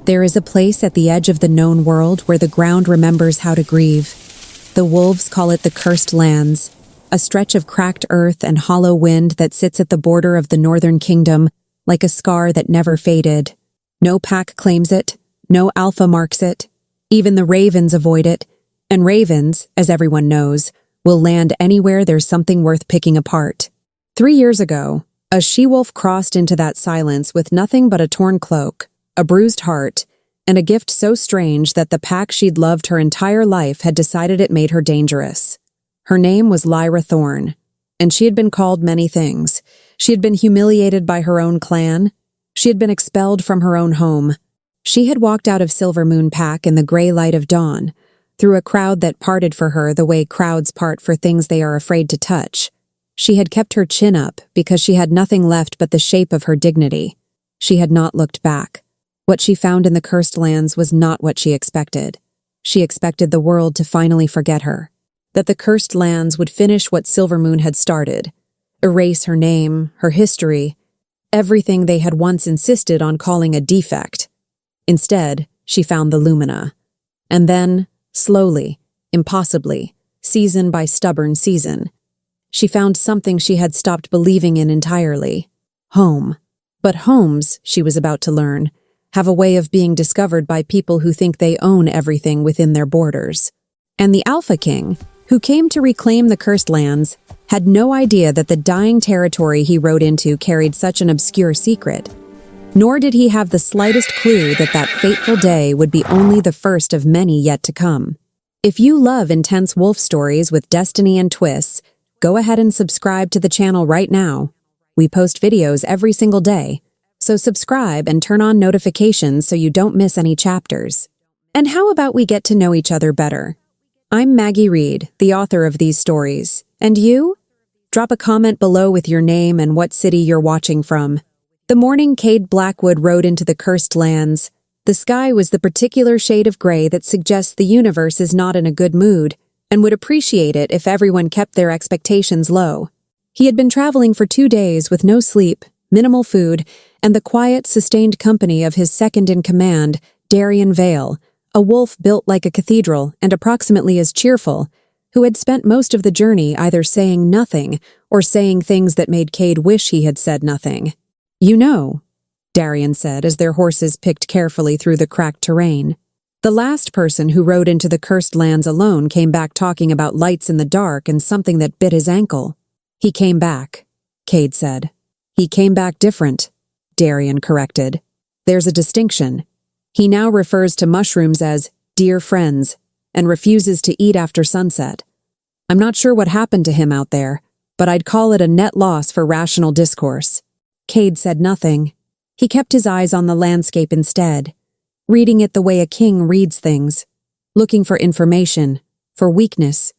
There is a place at the edge of the known world where the ground remembers how to grieve. The wolves call it the Cursed Lands, a stretch of cracked earth and hollow wind that sits at the border of the Northern Kingdom, like a scar that never faded. No pack claims it, no alpha marks it, even the ravens avoid it, and ravens, as everyone knows, will land anywhere there's something worth picking apart. 3 years ago, a she-wolf crossed into that silence with nothing but a torn cloak, a bruised heart, and a gift so strange that the pack she'd loved her entire life had decided it made her dangerous. Her name was Lyra Thorne, and she had been called many things. She had been humiliated by her own clan. She had been expelled from her own home. She had walked out of Silvermoon Pack in the gray light of dawn, through a crowd that parted for her the way crowds part for things they are afraid to touch. She had kept her chin up because she had nothing left but the shape of her dignity. She had not looked back. What she found in the Cursed Lands was not what she expected. She expected the world to finally forget her, that the Cursed Lands would finish what Silvermoon had started, erase her name, her history, everything they had once insisted on calling a defect. Instead, she found the Lumina. And then, slowly, impossibly, season by stubborn season, she found something she had stopped believing in entirely: home. But homes, she was about to learn, have a way of being discovered by people who think they own everything within their borders. And the Alpha King, who came to reclaim the Cursed Lands, had no idea that the dying territory he rode into carried such an obscure secret. Nor did he have the slightest clue that that fateful day would be only the first of many yet to come. If you love intense wolf stories with destiny and twists, go ahead and subscribe to the channel right now. We post videos every single day, so subscribe and turn on notifications so you don't miss any chapters. And how about we get to know each other better? I'm Maggie Reed, the author of these stories. And you? Drop a comment below with your name and what city you're watching from. The morning Cade Blackwood rode into the Cursed Lands, the sky was the particular shade of gray that suggests the universe is not in a good mood and would appreciate it if everyone kept their expectations low. He had been traveling for 2 days with no sleep, minimal food, and the quiet, sustained company of his second-in-command, Darien Vale, a wolf built like a cathedral and approximately as cheerful, who had spent most of the journey either saying nothing or saying things that made Cade wish he had said nothing. "You know," Darien said as their horses picked carefully through the cracked terrain. The last person who rode into the Cursed Lands alone came back talking about lights in the dark and something that bit his ankle. "He came back," Cade said. "He came back different," Darien corrected. "There's a distinction. He now refers to mushrooms as dear friends and refuses to eat after sunset. I'm not sure what happened to him out there, but I'd call it a net loss for rational discourse." Cade said nothing. He kept his eyes on the landscape instead, reading it the way a king reads things, looking for information, for weakness,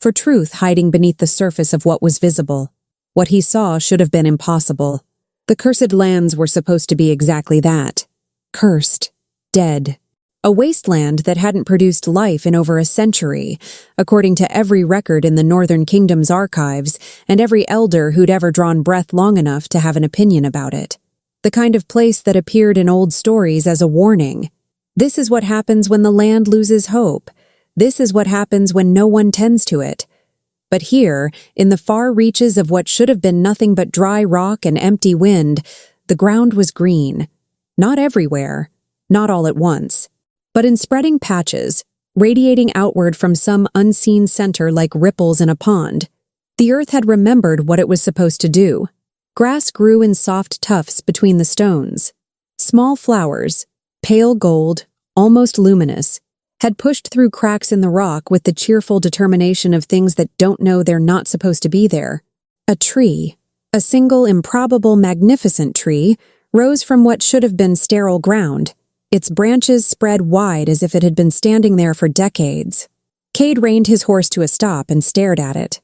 for truth hiding beneath the surface of what was visible. What he saw should have been impossible. The Cursed Lands were supposed to be exactly that. Cursed. Dead. A wasteland that hadn't produced life in over a century, according to every record in the Northern Kingdom's archives and every elder who'd ever drawn breath long enough to have an opinion about it. The kind of place that appeared in old stories as a warning. This is what happens when the land loses hope. This is what happens when no one tends to it. But here, in the far reaches of what should have been nothing but dry rock and empty wind, the ground was green. Not everywhere, not all at once, but in spreading patches, radiating outward from some unseen center like ripples in a pond. The earth had remembered what it was supposed to do. Grass grew in soft tufts between the stones. Small flowers, pale gold, almost luminous, had pushed through cracks in the rock with the cheerful determination of things that don't know they're not supposed to be there. A tree, a single improbable magnificent tree, rose from what should have been sterile ground. Its branches spread wide as if it had been standing there for decades. Cade reined his horse to a stop and stared at it.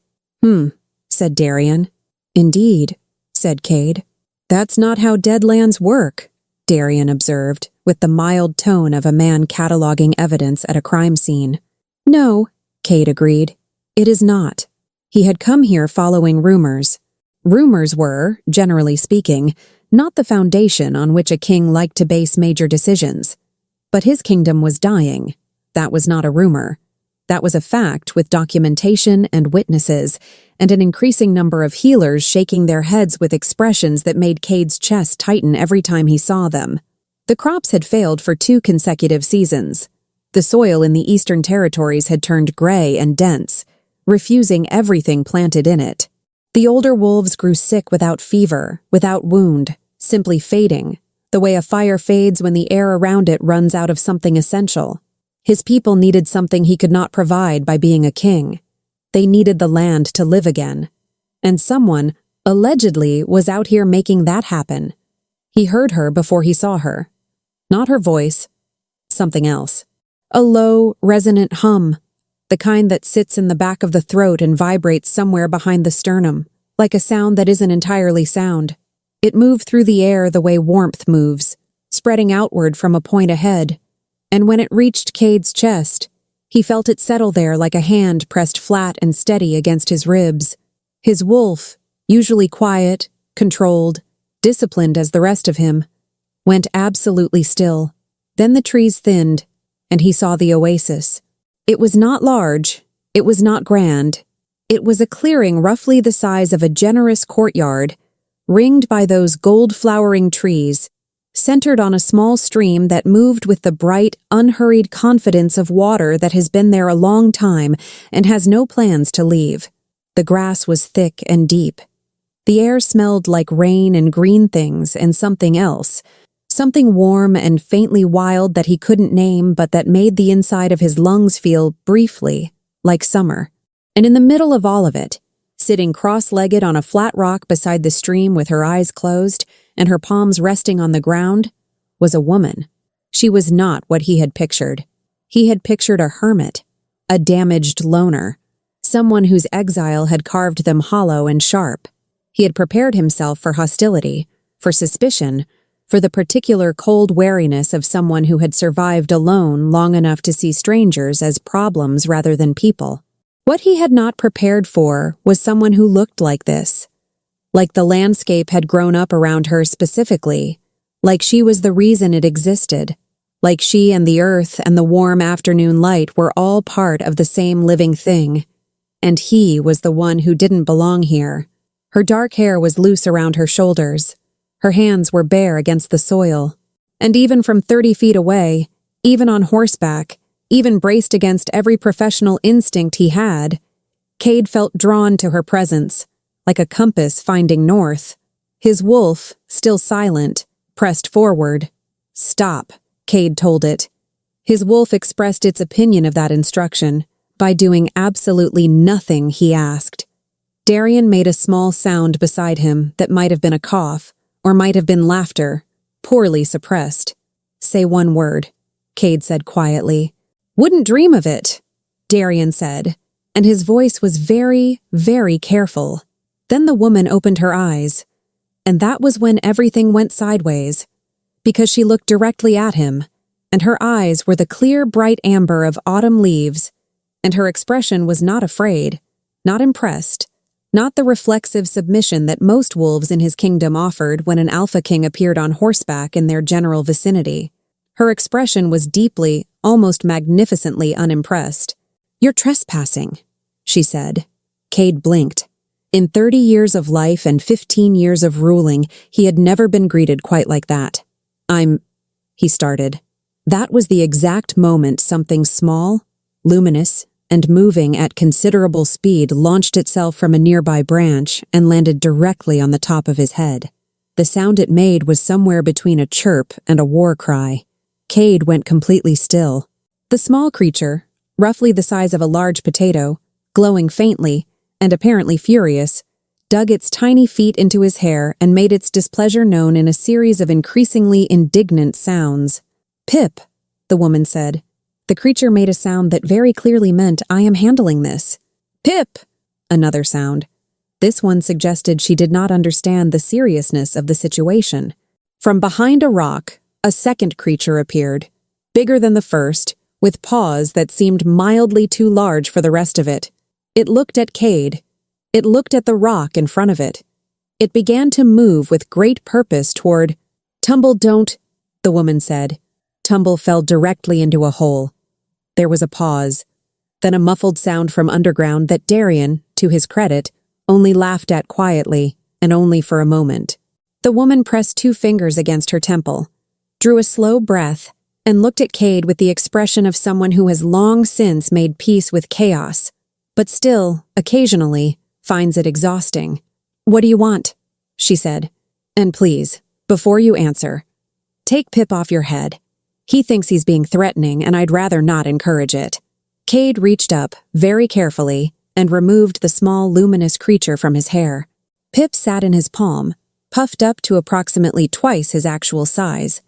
Said Darien. "Indeed," said Cade. "That's not how Deadlands work," Darien observed, with the mild tone of a man cataloging evidence at a crime scene. "No," Cade agreed. "It is not." He had come here following rumors. Rumors were, generally speaking, not the foundation on which a king liked to base major decisions. But his kingdom was dying. That was not a rumor. That was a fact with documentation and witnesses, and an increasing number of healers shaking their heads with expressions that made Cade's chest tighten every time he saw them. The crops had failed for 2 consecutive seasons. The soil in the eastern territories had turned gray and dense, refusing everything planted in it. The older wolves grew sick without fever, without wound, simply fading, the way a fire fades when the air around it runs out of something essential. His people needed something he could not provide by being a king. They needed the land to live again. And someone, allegedly, was out here making that happen. He heard her before he saw her. Not her voice. Something else. A low, resonant hum. The kind that sits in the back of the throat and vibrates somewhere behind the sternum, like a sound that isn't entirely sound. It moved through the air the way warmth moves, spreading outward from a point ahead. And when it reached Cade's chest, he felt it settle there like a hand pressed flat and steady against his ribs. His wolf, usually quiet, controlled, disciplined as the rest of him, went absolutely still. Then the trees thinned, and he saw the oasis. It was not large, it was not grand. It was a clearing roughly the size of a generous courtyard, ringed by those gold-flowering trees, centered on a small stream that moved with the bright, unhurried confidence of water that has been there a long time and has no plans to leave. The grass was thick and deep. The air smelled like rain and green things and something else, something warm and faintly wild that he couldn't name but that made the inside of his lungs feel, briefly, like summer. And in the middle of all of it, sitting cross-legged on a flat rock beside the stream with her eyes closed and her palms resting on the ground, was a woman. She was not what he had pictured. He had pictured a hermit, a damaged loner, someone whose exile had carved them hollow and sharp. He had prepared himself for hostility, for suspicion, for the particular cold wariness of someone who had survived alone long enough to see strangers as problems rather than people. What he had not prepared for was someone who looked like this. Like the landscape had grown up around her specifically, like she was the reason it existed, like she and the earth and the warm afternoon light were all part of the same living thing. And he was the one who didn't belong here. Her dark hair was loose around her shoulders. Her hands were bare against the soil. And even from 30 feet away, even on horseback, even braced against every professional instinct he had, Cade felt drawn to her presence, like a compass finding north. His wolf, still silent, pressed forward. "Stop," Cade told it. His wolf expressed its opinion of that instruction by doing absolutely nothing he asked. Darien made a small sound beside him that might have been a cough, or might have been laughter, poorly suppressed. "Say one word," Cade said quietly. "Wouldn't dream of it," Darien said, and his voice was very, very careful. Then the woman opened her eyes, and that was when everything went sideways, because she looked directly at him, and her eyes were the clear, bright amber of autumn leaves, and her expression was not afraid, not impressed, not the reflexive submission that most wolves in his kingdom offered when an alpha king appeared on horseback in their general vicinity. Her expression was deeply, almost magnificently unimpressed. "You're trespassing," she said. Cade blinked. In 30 years of life and 15 years of ruling, he had never been greeted quite like that. He started. That was the exact moment something small, luminous, and moving at considerable speed launched itself from a nearby branch and landed directly on the top of his head. The sound it made was somewhere between a chirp and a war cry. Cade went completely still. The small creature, roughly the size of a large potato, glowing faintly, and apparently furious, dug its tiny feet into his hair and made its displeasure known in a series of increasingly indignant sounds. "Pip," the woman said. The creature made a sound that very clearly meant, "I am handling this." "Pip," another sound. This one suggested she did not understand the seriousness of the situation. From behind a rock, a second creature appeared, bigger than the first, with paws that seemed mildly too large for the rest of it. It looked at Cade. It looked at the rock in front of it. It began to move with great purpose toward— "Tumble, don't," the woman said. Tumble fell directly into a hole. There was a pause, then a muffled sound from underground that Darien, to his credit, only laughed at quietly, and only for a moment. The woman pressed 2 fingers against her temple, drew a slow breath, and looked at Cade with the expression of someone who has long since made peace with chaos, but still, occasionally, finds it exhausting. "What do you want?" she said. "And please, before you answer, take Pip off your head. He thinks he's being threatening, and I'd rather not encourage it." Cade reached up, very carefully, and removed the small, luminous creature from his hair. Pip sat in his palm, puffed up to approximately twice his actual size,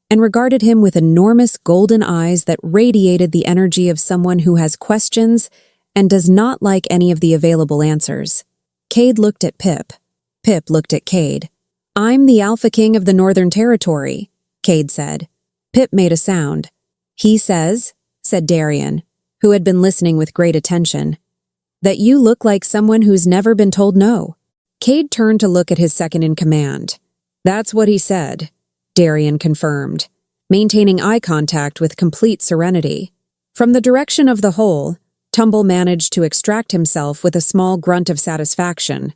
and regarded him with enormous golden eyes that radiated the energy of someone who has questions and does not like any of the available answers. Cade looked at Pip. Pip looked at Cade. "I'm the Alpha King of the Northern Territory," Cade said. Pip made a sound. "He says," said Darien, who had been listening with great attention, "that you look like someone who's never been told no." Cade turned to look at his second-in-command. "That's what he said," Darien confirmed, maintaining eye contact with complete serenity. From the direction of the hole, Tumble managed to extract himself with a small grunt of satisfaction,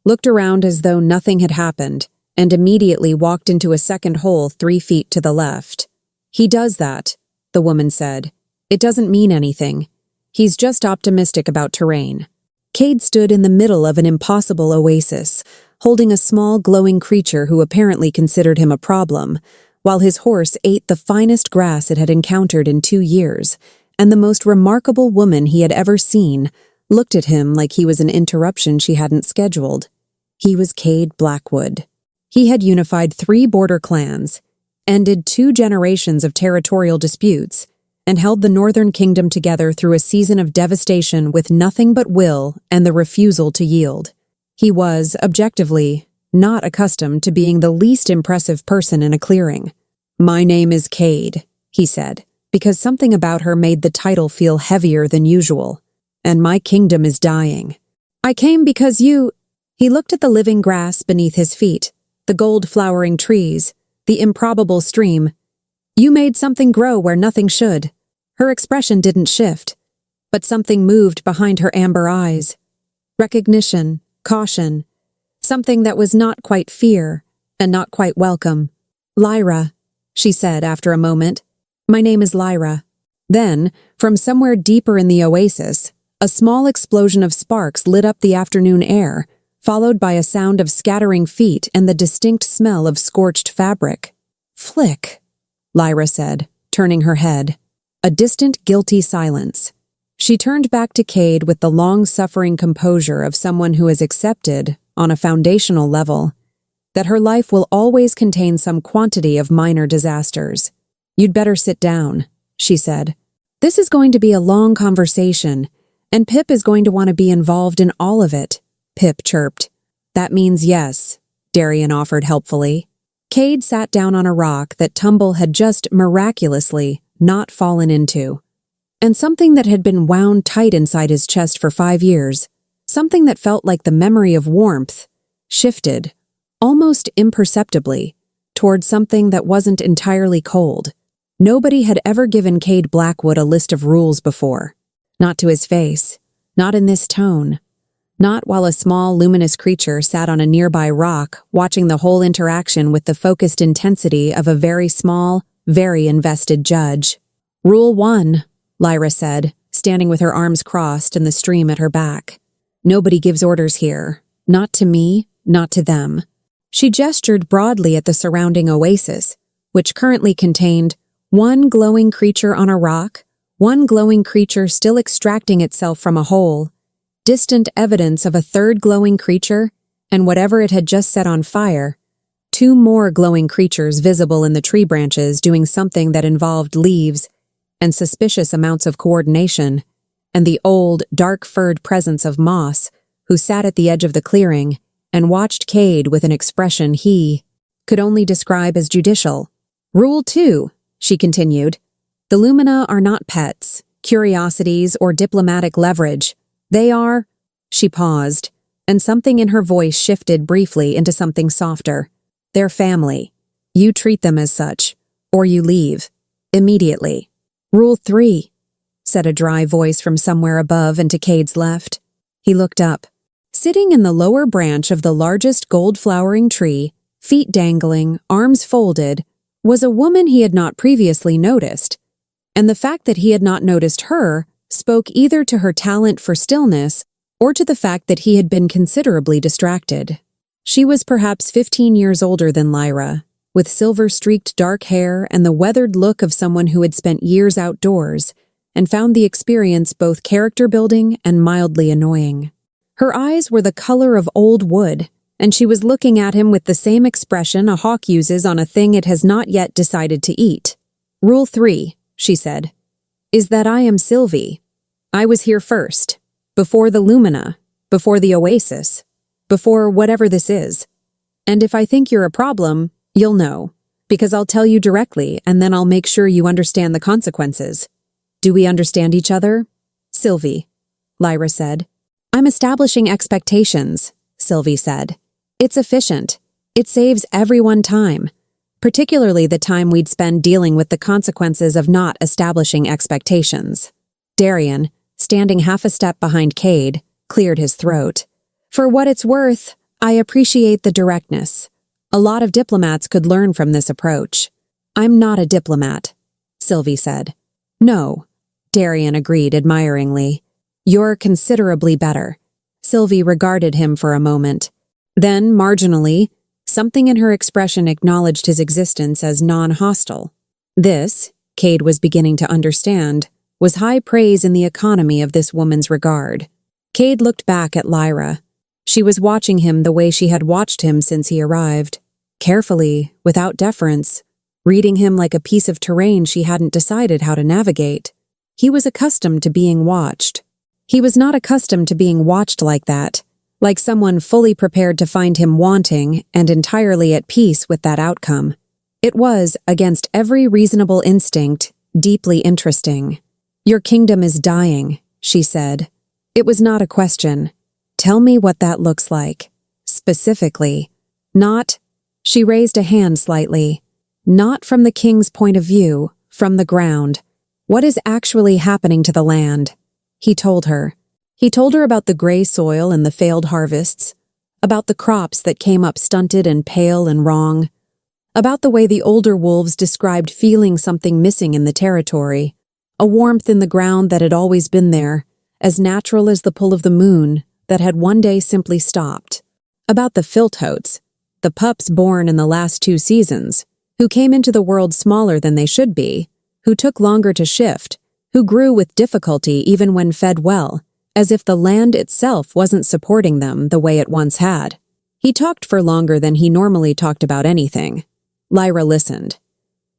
looked around as though nothing had happened, and immediately walked into a second hole 3 feet to the left. "He does that," the woman said. "It doesn't mean anything. He's just optimistic about terrain." Cade stood in the middle of an impossible oasis, holding a small glowing creature who apparently considered him a problem, while his horse ate the finest grass it had encountered in 2 years, and the most remarkable woman he had ever seen looked at him like he was an interruption she hadn't scheduled. He was Cade Blackwood. He had unified 3 border clans, ended 2 generations of territorial disputes, and held the Northern Kingdom together through a season of devastation with nothing but will and the refusal to yield. He was, objectively, not accustomed to being the least impressive person in a clearing. "My name is Cade," he said, because something about her made the title feel heavier than usual. "And my kingdom is dying. I came because you—" He looked at the living grass beneath his feet, the gold-flowering trees, the improbable stream. "You made something grow where nothing should." Her expression didn't shift, but something moved behind her amber eyes. Recognition, caution, something that was not quite fear and not quite welcome. "Lyra," she said after a moment. "My name is Lyra." Then, from somewhere deeper in the oasis, a small explosion of sparks lit up the afternoon air, followed by a sound of scattering feet and the distinct smell of scorched fabric. "Flick," Lyra said, turning her head. A distant, guilty silence. She turned back to Cade with the long-suffering composure of someone who has accepted, on a foundational level, that her life will always contain some quantity of minor disasters. "You'd better sit down," she said. "This is going to be a long conversation, and Pip is going to want to be involved in all of it," Pip chirped. "That means yes," Darien offered helpfully. Cade sat down on a rock that Tumble had just miraculously not fallen into. And something that had been wound tight inside his chest for 5 years, something that felt like the memory of warmth, shifted, almost imperceptibly, toward something that wasn't entirely cold. Nobody had ever given Cade Blackwood a list of rules before. Not to his face, not in this tone, not while a small, luminous creature sat on a nearby rock watching the whole interaction with the focused intensity of a very small, very invested judge. "Rule 1, Lyra said, standing with her arms crossed and the stream at her back. "Nobody gives orders here. Not to me, not to them." She gestured broadly at the surrounding oasis, which currently contained 1 glowing creature on a rock, 1 glowing creature still extracting itself from a hole, distant evidence of a 3rd glowing creature, and whatever it had just set on fire, 2 more glowing creatures visible in the tree branches doing something that involved leaves and suspicious amounts of coordination, and the old, dark-furred presence of Moss, who sat at the edge of the clearing and watched Cade with an expression he could only describe as judicial. "Rule 2, she continued. "The Lumina are not pets, curiosities, or diplomatic leverage. They are—" She paused, and something in her voice shifted briefly into something softer. "They're family. You treat them as such, or you leave. Immediately. Rule 3, said a dry voice from somewhere above and to Cade's left. He looked up. Sitting in the lower branch of the largest gold-flowering tree, feet dangling, arms folded, was a woman he had not previously noticed, and the fact that he had not noticed her spoke either to her talent for stillness or to the fact that he had been considerably distracted. She was perhaps 15 years older than Lyra, with silver-streaked dark hair and the weathered look of someone who had spent years outdoors and found the experience both character-building and mildly annoying. Her eyes were the color of old wood, and she was looking at him with the same expression a hawk uses on a thing it has not yet decided to eat. Rule 3, she said, is that I am Sylvie. I was here first, before the Lumina, before the Oasis, before whatever this is. And if I think you're a problem, you'll know, because I'll tell you directly and then I'll make sure you understand the consequences. Do we understand each other? Sylvie, Lyra said. I'm establishing expectations, Sylvie said. It's efficient. It saves everyone time, particularly the time we'd spend dealing with the consequences of not establishing expectations. Darien, standing half a step behind Cade, cleared his throat. For what it's worth, I appreciate the directness. A lot of diplomats could learn from this approach. I'm not a diplomat, Sylvie said. No, Darien agreed admiringly. You're considerably better. Sylvie regarded him for a moment. Then, marginally, something in her expression acknowledged his existence as non-hostile. This, Cade was beginning to understand, was high praise in the economy of this woman's regard. Cade looked back at Lyra. She was watching him the way she had watched him since he arrived, carefully, without deference, reading him like a piece of terrain she hadn't decided how to navigate. He was accustomed to being watched. He was not accustomed to being watched like that, like someone fully prepared to find him wanting and entirely at peace with that outcome. It was, against every reasonable instinct, deeply interesting. Your kingdom is dying, she said. It was not a question. Tell me what that looks like. Specifically. Not, she raised a hand slightly, not from the king's point of view, from the ground. What is actually happening to the land? He told her. He told her about the gray soil and the failed harvests, about the crops that came up stunted and pale and wrong, about the way the older wolves described feeling something missing in the territory, a warmth in the ground that had always been there, as natural as the pull of the moon, that had one day simply stopped, about the filthoats, the pups born in the last 2 seasons, who came into the world smaller than they should be, who took longer to shift, who grew with difficulty even when fed well, as if the land itself wasn't supporting them the way it once had. He talked for longer than he normally talked about anything. Lyra listened.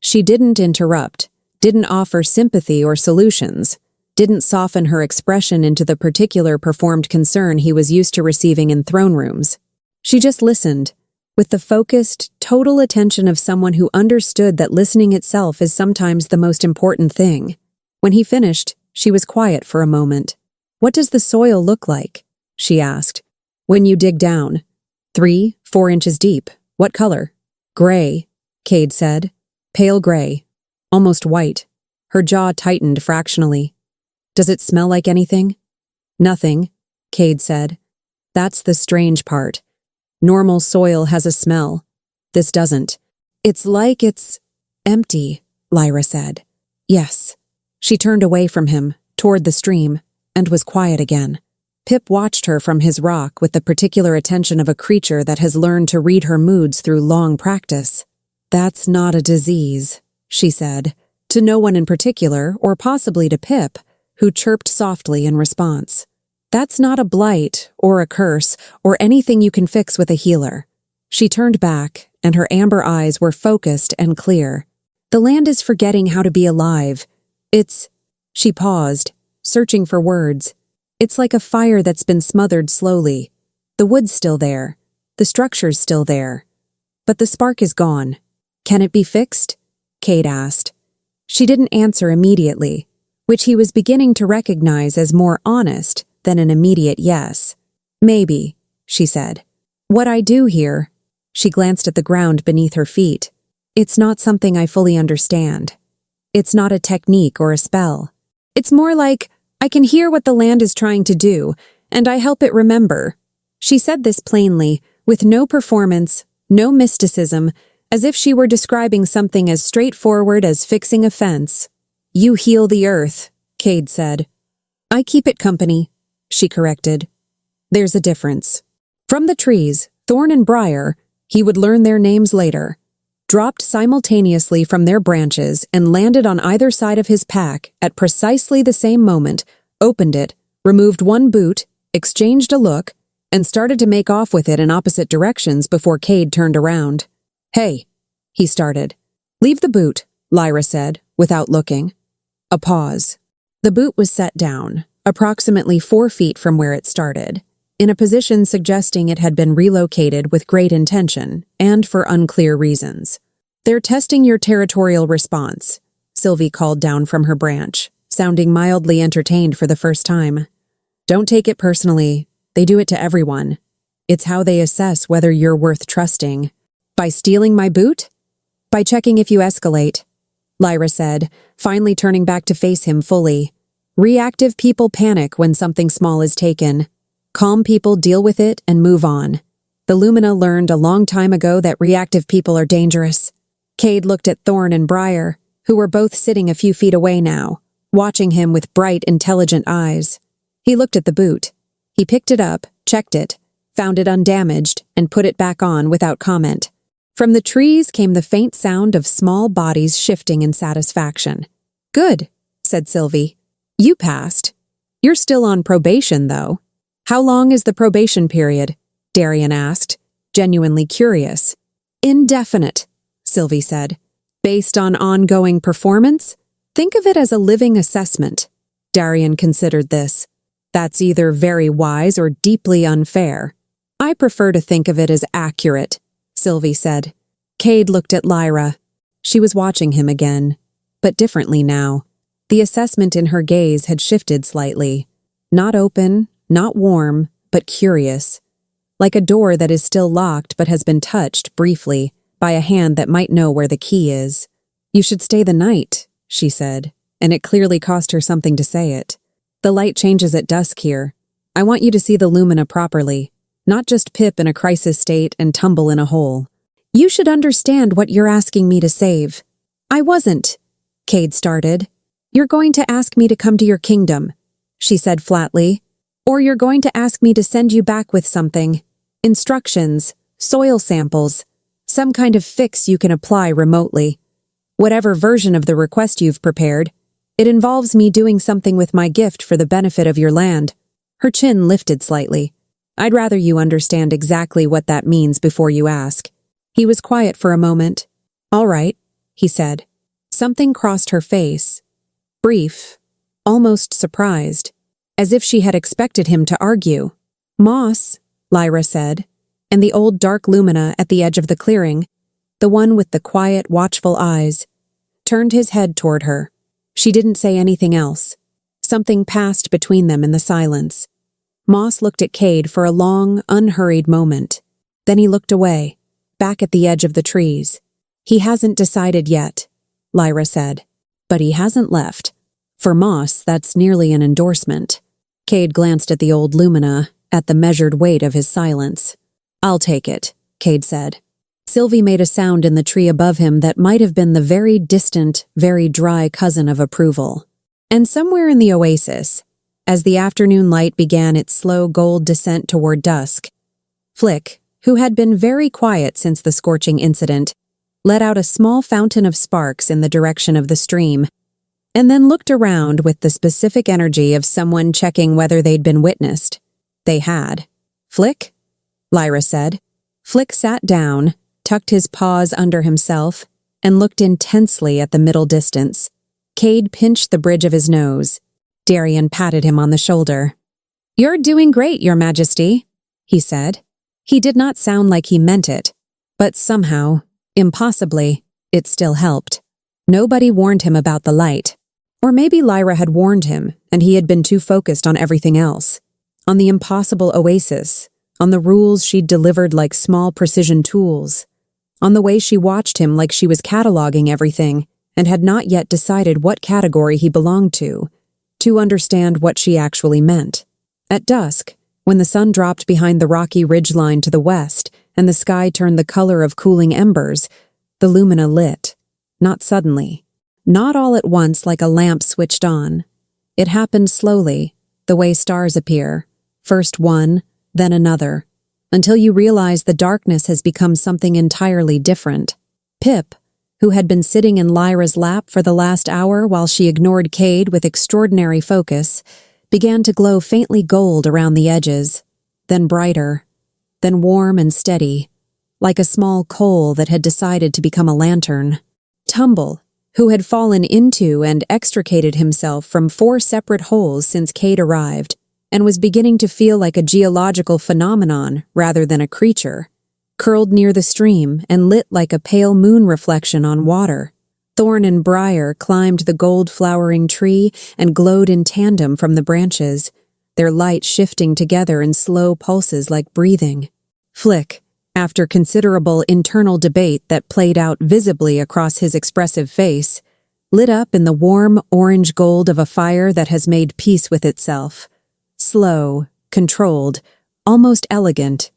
She didn't interrupt, didn't offer sympathy or solutions, didn't soften her expression into the particular performed concern he was used to receiving in throne rooms. She just listened, with the focused, total attention of someone who understood that listening itself is sometimes the most important thing. When he finished, she was quiet for a moment. What does the soil look like? She asked. When you dig down. 3, 4 inches deep. What color? Gray, Cade said. Pale gray. Almost white. Her jaw tightened fractionally. Does it smell like anything? Nothing, Cade said. That's the strange part. Normal soil has a smell. This doesn't. It's like it's empty, Lyra said. Yes. She turned away from him, toward the stream, and was quiet again. Pip watched her from his rock with the particular attention of a creature that has learned to read her moods through long practice. That's not a disease, she said, to no one in particular, or possibly to Pip, who chirped softly in response. That's not a blight, or a curse, or anything you can fix with a healer. She turned back, and her amber eyes were focused and clear. The land is forgetting how to be alive. She paused, searching for words. It's like a fire that's been smothered slowly. The wood's still there. The structure's still there. But the spark is gone. Can it be fixed? Cade asked. She didn't answer immediately, which he was beginning to recognize as more honest than an immediate yes. Maybe, she said. What I do here, she glanced at the ground beneath her feet. It's not something I fully understand. It's not a technique or a spell. It's more like, I can hear what the land is trying to do, and I help it remember. She said this plainly, with no performance, no mysticism, as if she were describing something as straightforward as fixing a fence. You heal the earth, Cade said. I keep it company, she corrected. There's a difference. From the trees, Thorn and Briar, he would learn their names later, dropped simultaneously from their branches and landed on either side of his pack at precisely the same moment, opened it, removed one boot, exchanged a look, and started to make off with it in opposite directions before Cade turned around. Hey, he started. Leave the boot, Lyra said, without looking. A pause. The boot was set down, approximately 4 feet from where it started, in a position suggesting it had been relocated with great intention, and for unclear reasons. They're testing your territorial response, Sylvie called down from her branch, sounding mildly entertained for the first time. Don't take it personally. They do it to everyone. It's how they assess whether you're worth trusting. By stealing my boot? By checking if you escalate, Lyra said, finally turning back to face him fully. Reactive people panic when something small is taken. Calm people deal with it and move on. The Lumina learned a long time ago that reactive people are dangerous. Cade looked at Thorn and Briar, who were both sitting a few feet away now, watching him with bright, intelligent eyes. He looked at the boot. He picked it up, checked it, found it undamaged, and put it back on without comment. From the trees came the faint sound of small bodies shifting in satisfaction. Good, said Sylvie. You passed. You're still on probation, though. How long is the probation period? Darien asked, genuinely curious. Indefinite, Sylvie said. Based on ongoing performance? Think of it as a living assessment. Darien considered this. That's either very wise or deeply unfair. I prefer to think of it as accurate, Sylvie said. Cade looked at Lyra. She was watching him again, but differently now. The assessment in her gaze had shifted slightly. Not open, not warm, but curious. Like a door that is still locked but has been touched, briefly, by a hand that might know where the key is. You should stay the night, she said, and it clearly cost her something to say it. The light changes at dusk here. I want you to see the Lumina properly, not just Pip in a crisis state and Tumble in a hole. You should understand what you're asking me to save. I wasn't, Cade started. You're going to ask me to come to your kingdom, she said flatly. Or you're going to ask me to send you back with something. Instructions, soil samples, some kind of fix you can apply remotely. Whatever version of the request you've prepared, it involves me doing something with my gift for the benefit of your land. Her chin lifted slightly. I'd rather you understand exactly what that means before you ask. He was quiet for a moment. All right, he said. Something crossed her face. Brief, almost surprised. As if she had expected him to argue. Moss, Lyra said, and the old dark Lumina at the edge of the clearing, the one with the quiet, watchful eyes, turned his head toward her. She didn't say anything else. Something passed between them in the silence. Moss looked at Cade for a long, unhurried moment. Then he looked away, back at the edge of the trees. He hasn't decided yet, Lyra said. But he hasn't left. For Moss, that's nearly an endorsement. Cade glanced at the old Lumina, at the measured weight of his silence. I'll take it, Cade said. Sylvie made a sound in the tree above him that might have been the very distant, very dry cousin of approval. And somewhere in the Oasis, as the afternoon light began its slow gold descent toward dusk, Flick, who had been very quiet since the scorching incident, let out a small fountain of sparks in the direction of the stream, and then looked around with the specific energy of someone checking whether they'd been witnessed. They had. Flick? Lyra said. Flick sat down, tucked his paws under himself, and looked intensely at the middle distance. Cade pinched the bridge of his nose. Darien patted him on the shoulder. You're doing great, Your Majesty, he said. He did not sound like he meant it, but somehow, impossibly, it still helped. Nobody warned him about the light. Or maybe Lyra had warned him, and he had been too focused on everything else. On the impossible Oasis, on the rules she'd delivered like small precision tools, on the way she watched him like she was cataloging everything, and had not yet decided what category he belonged to understand what she actually meant. At dusk, when the sun dropped behind the rocky ridgeline to the west and the sky turned the color of cooling embers, the lumina lit. Not suddenly. Not all at once like a lamp switched on. It happened slowly, the way stars appear, first one, then another, until you realize the darkness has become something entirely different. Pip, who had been sitting in Lyra's lap for the last hour while she ignored Cade with extraordinary focus, began to glow faintly gold around the edges, then brighter, then warm and steady, like a small coal that had decided to become a lantern. Tumble, who had fallen into and extricated himself from 4 separate holes since Cade arrived, and was beginning to feel like a geological phenomenon rather than a creature, curled near the stream and lit like a pale moon reflection on water. Thorn and briar climbed the gold-flowering tree and glowed in tandem from the branches, their light shifting together in slow pulses like breathing. Flick, after considerable internal debate that played out visibly across his expressive face, lit up in the warm orange gold of a fire that has made peace with itself. Slow, controlled, almost elegant,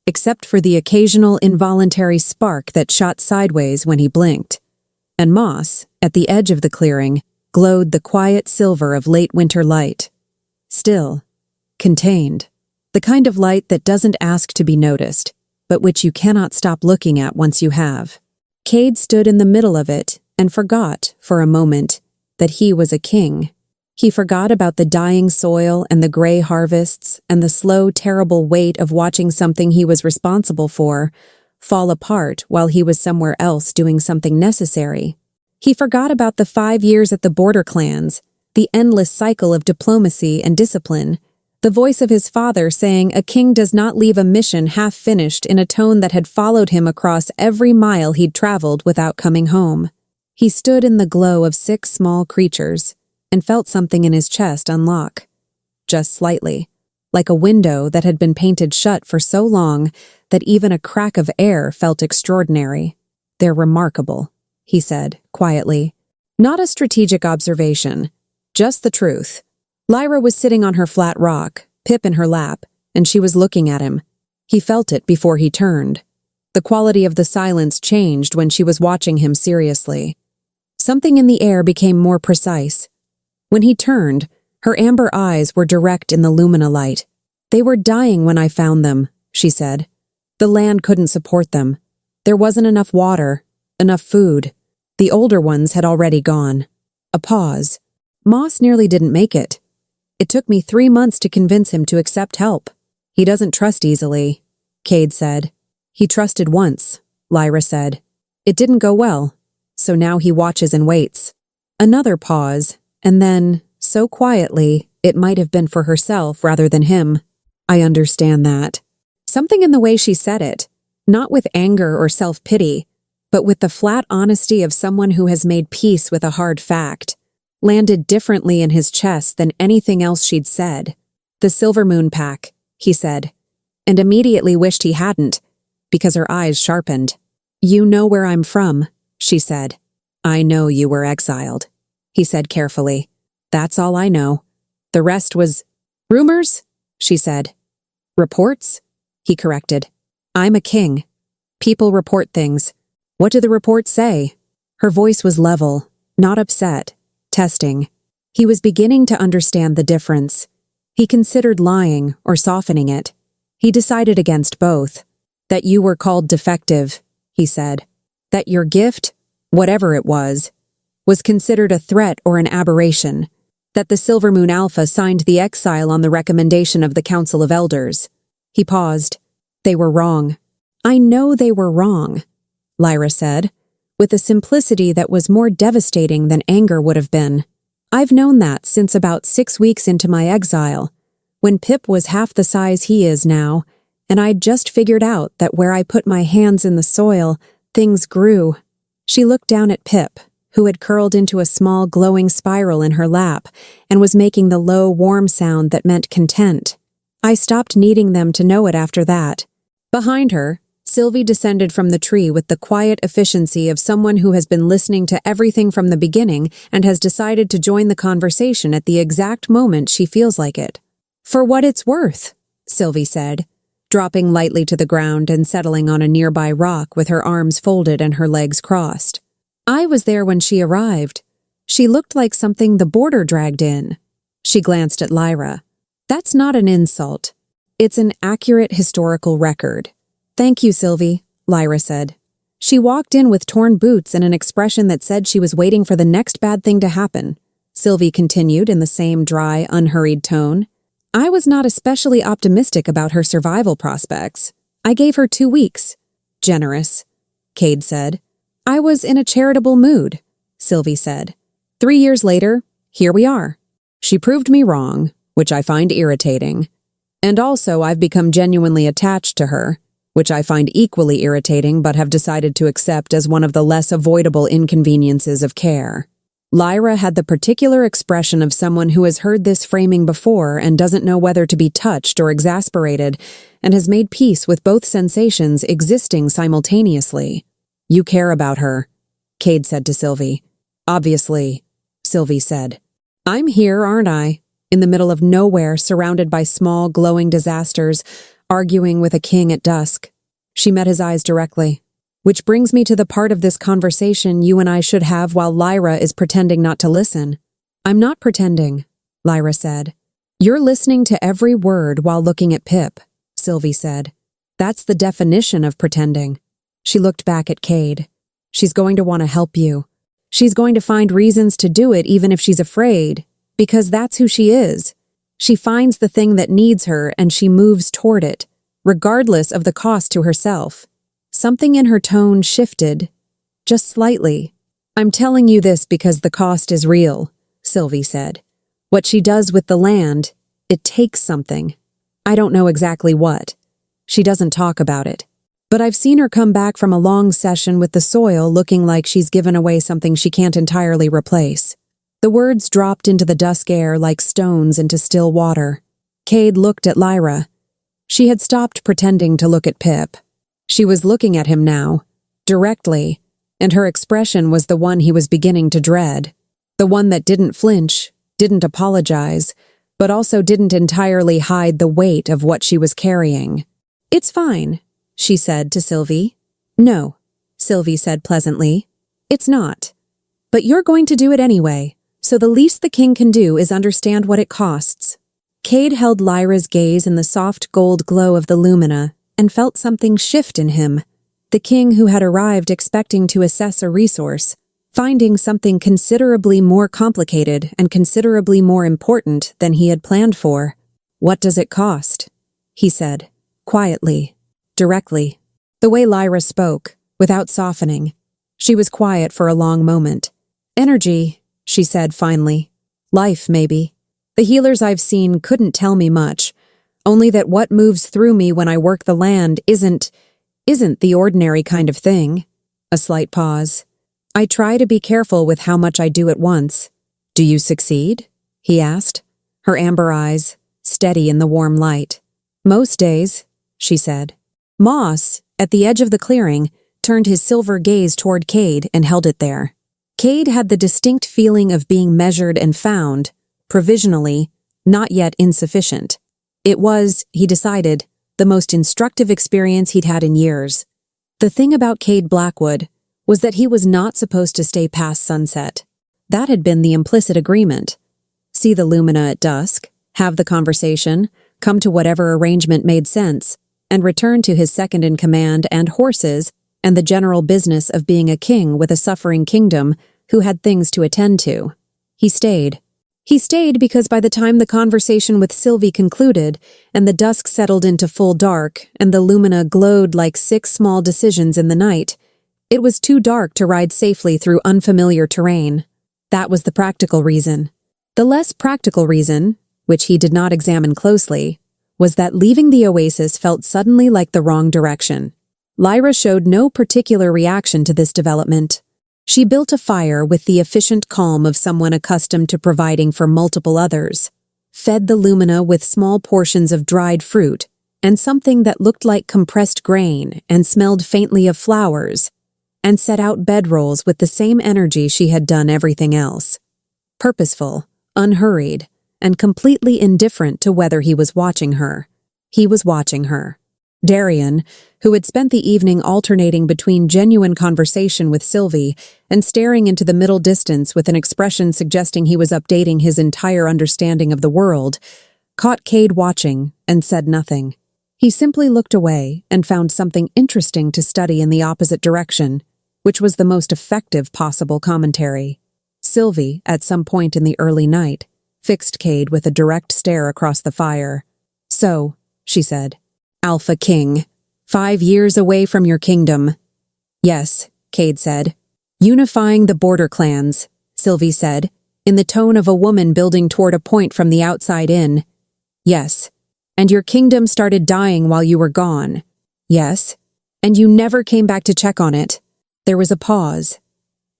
except for the occasional involuntary spark that shot sideways when he blinked. And moss, at the edge of the clearing, glowed the quiet silver of late winter light. Still, contained, the kind of light that doesn't ask to be noticed, but which you cannot stop looking at once you have. Cade stood in the middle of it and forgot, for a moment, that he was a king. He forgot about the dying soil and the gray harvests and the slow, terrible weight of watching something he was responsible for fall apart while he was somewhere else doing something necessary. He forgot about the 5 years at the border clans, the endless cycle of diplomacy and discipline, the voice of his father saying a king does not leave a mission half-finished in a tone that had followed him across every mile he'd traveled without coming home. He stood in the glow of 6 small creatures and felt something in his chest unlock. Just slightly, like a window that had been painted shut for so long that even a crack of air felt extraordinary. "They're remarkable," he said, quietly. Not a strategic observation, just the truth. Lyra was sitting on her flat rock, Pip in her lap, and she was looking at him. He felt it before he turned. The quality of the silence changed when she was watching him seriously. Something in the air became more precise. When he turned, her amber eyes were direct in the lumina light. "They were dying when I found them," she said. "The land couldn't support them. There wasn't enough water, enough food. The older ones had already gone." A pause. "Moss nearly didn't make it. It took me 3 months to convince him to accept help. He doesn't trust easily," Cade said. "He trusted once," Lyra said. "It didn't go well, so now he watches and waits." Another pause, and then, so quietly, it might have been for herself rather than him. "I understand that." Something in the way she said it, not with anger or self-pity, but with the flat honesty of someone who has made peace with a hard fact, landed differently in his chest than anything else she'd said. "The Silver Moon Pack," he said, and immediately wished he hadn't, because her eyes sharpened. "You know where I'm from," she said. "I know you were exiled," he said carefully. "That's all I know. The rest was rumors," she said. "Reports?" he corrected. "I'm a king. People report things. What do the reports say?" Her voice was level, not upset, testing. He was beginning to understand the difference. He considered lying or softening it. He decided against both. "That you were called defective," he said. "That your gift, whatever it was considered a threat or an aberration. That the Silver Moon Alpha signed the exile on the recommendation of the Council of Elders." He paused. "They were wrong." "I know they were wrong," Lyra said, with a simplicity that was more devastating than anger would have been. "I've known that since about 6 weeks into my exile, when Pip was half the size he is now, and I'd just figured out that where I put my hands in the soil, things grew." She looked down at Pip, who had curled into a small glowing spiral in her lap and was making the low, warm sound that meant content. "I stopped needing them to know it after that." Behind her, Sylvie descended from the tree with the quiet efficiency of someone who has been listening to everything from the beginning and has decided to join the conversation at the exact moment she feels like it. "For what it's worth," Sylvie said, dropping lightly to the ground and settling on a nearby rock with her arms folded and her legs crossed. "I was there when she arrived. She looked like something the border dragged in." She glanced at Lyra. "That's not an insult. It's an accurate historical record." "Thank you, Sylvie," Lyra said. She walked in with torn boots and an expression that said she was waiting for the next bad thing to happen. Sylvie continued in the same dry, unhurried tone. "I was not especially optimistic about her survival prospects. I gave her 2 weeks." "Generous," Cade said. "I was in a charitable mood," Sylvie said. 3 years later, here we are. She proved me wrong, which I find irritating. And also I've become genuinely attached to her, which I find equally irritating but have decided to accept as one of the less avoidable inconveniences of care." Lyra had the particular expression of someone who has heard this framing before and doesn't know whether to be touched or exasperated, and has made peace with both sensations existing simultaneously. "You care about her," Cade said to Sylvie. "Obviously," Sylvie said. "I'm here, aren't I? In the middle of nowhere, surrounded by small, glowing disasters, arguing with a king at dusk." She met his eyes directly. "Which brings me to the part of this conversation you and I should have while Lyra is pretending not to listen." "I'm not pretending," Lyra said. "You're listening to every word while looking at Pip," Sylvie said. "That's the definition of pretending." She looked back at Cade. "She's going to want to help you. She's going to find reasons to do it even if she's afraid, because that's who she is. She finds the thing that needs her and she moves toward it, regardless of the cost to herself." Something in her tone shifted, just slightly. "I'm telling you this because the cost is real," Sylvie said. "What she does with the land, it takes something. I don't know exactly what. She doesn't talk about it. But I've seen her come back from a long session with the soil looking like she's given away something she can't entirely replace." The words dropped into the dusk air like stones into still water. Cade looked at Lyra. She had stopped pretending to look at Pip. She was looking at him now, directly, and her expression was the one he was beginning to dread. The one that didn't flinch, didn't apologize, but also didn't entirely hide the weight of what she was carrying. "It's fine," she said to Sylvie. "No," Sylvie said pleasantly. "It's not. But you're going to do it anyway, so the least the king can do is understand what it costs." Cade held Lyra's gaze in the soft gold glow of the lumina and felt something shift in him. The king who had arrived expecting to assess a resource, finding something considerably more complicated and considerably more important than he had planned for. "What does it cost?" he said, quietly, directly. The way Lyra spoke, without softening. She was quiet for a long moment. "Energy," she said finally. "Life, maybe. The healers I've seen couldn't tell me much, only that what moves through me when I work the land isn't the ordinary kind of thing." A slight pause. "I try to be careful with how much I do at once." "Do you succeed?" he asked, her amber eyes steady in the warm light. "Most days," she said. Moss, at the edge of the clearing, turned his silver gaze toward Cade and held it there. Cade had the distinct feeling of being measured and found, provisionally, not yet insufficient. It was, he decided, the most instructive experience he'd had in years. The thing about Cade Blackwood was that he was not supposed to stay past sunset. That had been the implicit agreement. See the lumina at dusk, have the conversation, come to whatever arrangement made sense, and return to his second-in-command and horses and the general business of being a king with a suffering kingdom who had things to attend to. He stayed. He stayed because by the time the conversation with Sylvie concluded and the dusk settled into full dark and the lumina glowed like 6 small decisions in the night, it was too dark to ride safely through unfamiliar terrain. That was the practical reason. The less practical reason, which he did not examine closely, was that leaving the Oasis felt suddenly like the wrong direction. Lyra showed no particular reaction to this development. She built a fire with the efficient calm of someone accustomed to providing for multiple others, fed the lumina with small portions of dried fruit, and something that looked like compressed grain and smelled faintly of flowers, and set out bedrolls with the same energy she had done everything else. Purposeful, unhurried, and completely indifferent to whether he was watching her. He was watching her. Darien, who had spent the evening alternating between genuine conversation with Sylvie and staring into the middle distance with an expression suggesting he was updating his entire understanding of the world, caught Cade watching and said nothing. He simply looked away and found something interesting to study in the opposite direction, which was the most effective possible commentary. Sylvie, at some point in the early night, fixed Cade with a direct stare across the fire. "So," she said, "Alpha King, 5 years away from your kingdom." "Yes," Cade said. "Unifying the border clans," Sylvie said, in the tone of a woman building toward a point from the outside in. "Yes. And your kingdom started dying while you were gone." "Yes. And you never came back to check on it." There was a pause.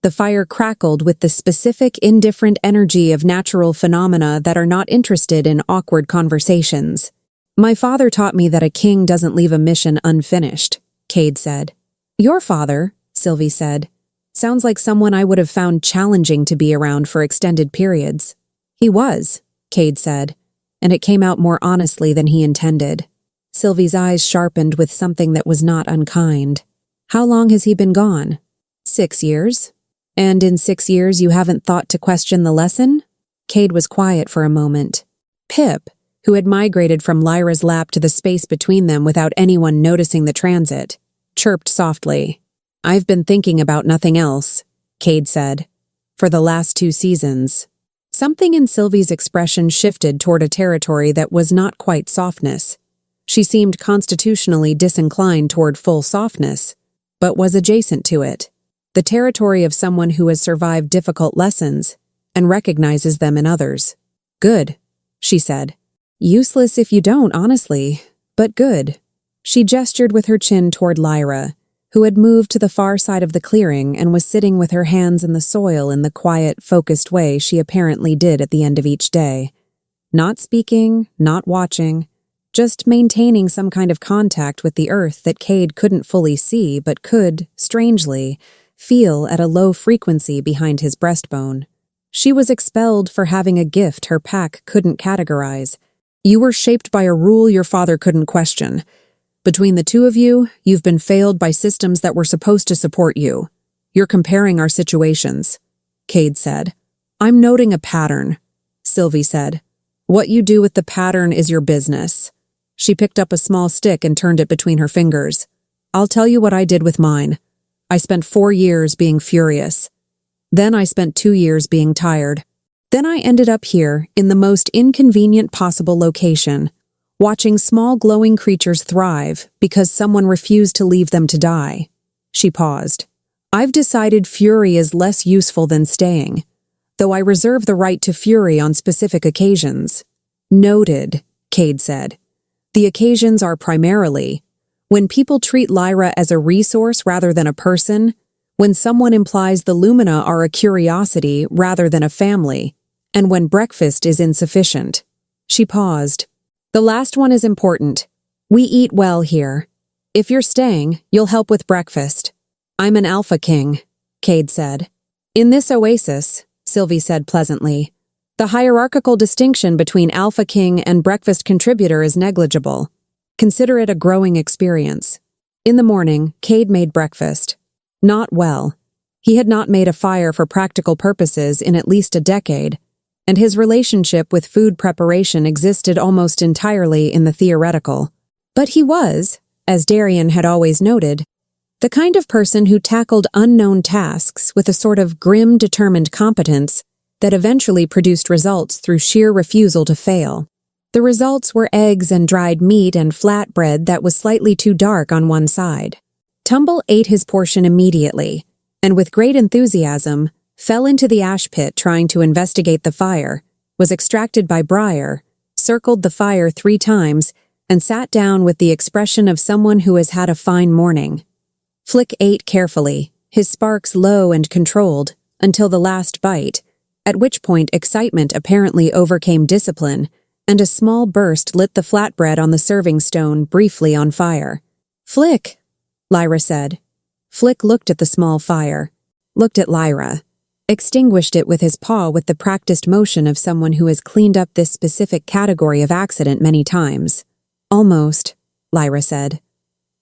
The fire crackled with the specific, indifferent energy of natural phenomena that are not interested in awkward conversations. "My father taught me that a king doesn't leave a mission unfinished," Cade said. "Your father," Sylvie said, "sounds like someone I would have found challenging to be around for extended periods." "He was," Cade said, and it came out more honestly than he intended. Sylvie's eyes sharpened with something that was not unkind. "How long has he been gone?" 6 years. "And in 6 years you haven't thought to question the lesson?" Cade was quiet for a moment. Pip, who had migrated from Lyra's lap to the space between them without anyone noticing the transit, chirped softly. "I've been thinking about nothing else," Cade said, "for the last 2 seasons." Something in Sylvie's expression shifted toward a territory that was not quite softness. She seemed constitutionally disinclined toward full softness, but was adjacent to it. The territory of someone who has survived difficult lessons and recognizes them in others. "Good," she said. "Useless if you don't, honestly, but good." She gestured with her chin toward Lyra, who had moved to the far side of the clearing and was sitting with her hands in the soil in the quiet, focused way she apparently did at the end of each day. Not speaking, not watching, just maintaining some kind of contact with the earth that Cade couldn't fully see but could, strangely, feel at a low frequency behind his breastbone. She was expelled for having a gift her pack couldn't categorize. "You were shaped by a rule your father couldn't question. Between the two of you, you've been failed by systems that were supposed to support you. You're comparing our situations," Cade said. "I'm noting a pattern," Sylvie said. "What you do with the pattern is your business." She picked up a small stick and turned it between her fingers. "I'll tell you what I did with mine. I spent 4 years being furious. Then I spent 2 years being tired. Then I ended up here, in the most inconvenient possible location, watching small glowing creatures thrive because someone refused to leave them to die." She paused. "I've decided fury is less useful than staying, though I reserve the right to fury on specific occasions." "Noted," Cade said. "The occasions are primarily when people treat Lyra as a resource rather than a person, when someone implies the Lumina are a curiosity rather than a family, and when breakfast is insufficient." She paused. "The last one is important. We eat well here. If you're staying, you'll help with breakfast." "I'm an Alpha King," Cade said. "In this oasis," Sylvie said pleasantly, "the hierarchical distinction between Alpha King and breakfast contributor is negligible. Consider it a growing experience." In the morning, Cade made breakfast. Not well. He had not made a fire for practical purposes in at least a decade, and his relationship with food preparation existed almost entirely in the theoretical. But he was, as Darien had always noted, the kind of person who tackled unknown tasks with a sort of grim, determined competence that eventually produced results through sheer refusal to fail. The results were eggs and dried meat and flatbread that was slightly too dark on one side. Tumble ate his portion immediately, and with great enthusiasm, fell into the ash pit trying to investigate the fire, was extracted by Briar, circled the fire 3 times, and sat down with the expression of someone who has had a fine morning. Flick ate carefully, his sparks low and controlled, until the last bite, at which point excitement apparently overcame discipline, and a small burst lit the flatbread on the serving stone briefly on fire. "Flick," Lyra said. Flick looked at the small fire, looked at Lyra, extinguished it with his paw with the practiced motion of someone who has cleaned up this specific category of accident many times. "Almost," Lyra said.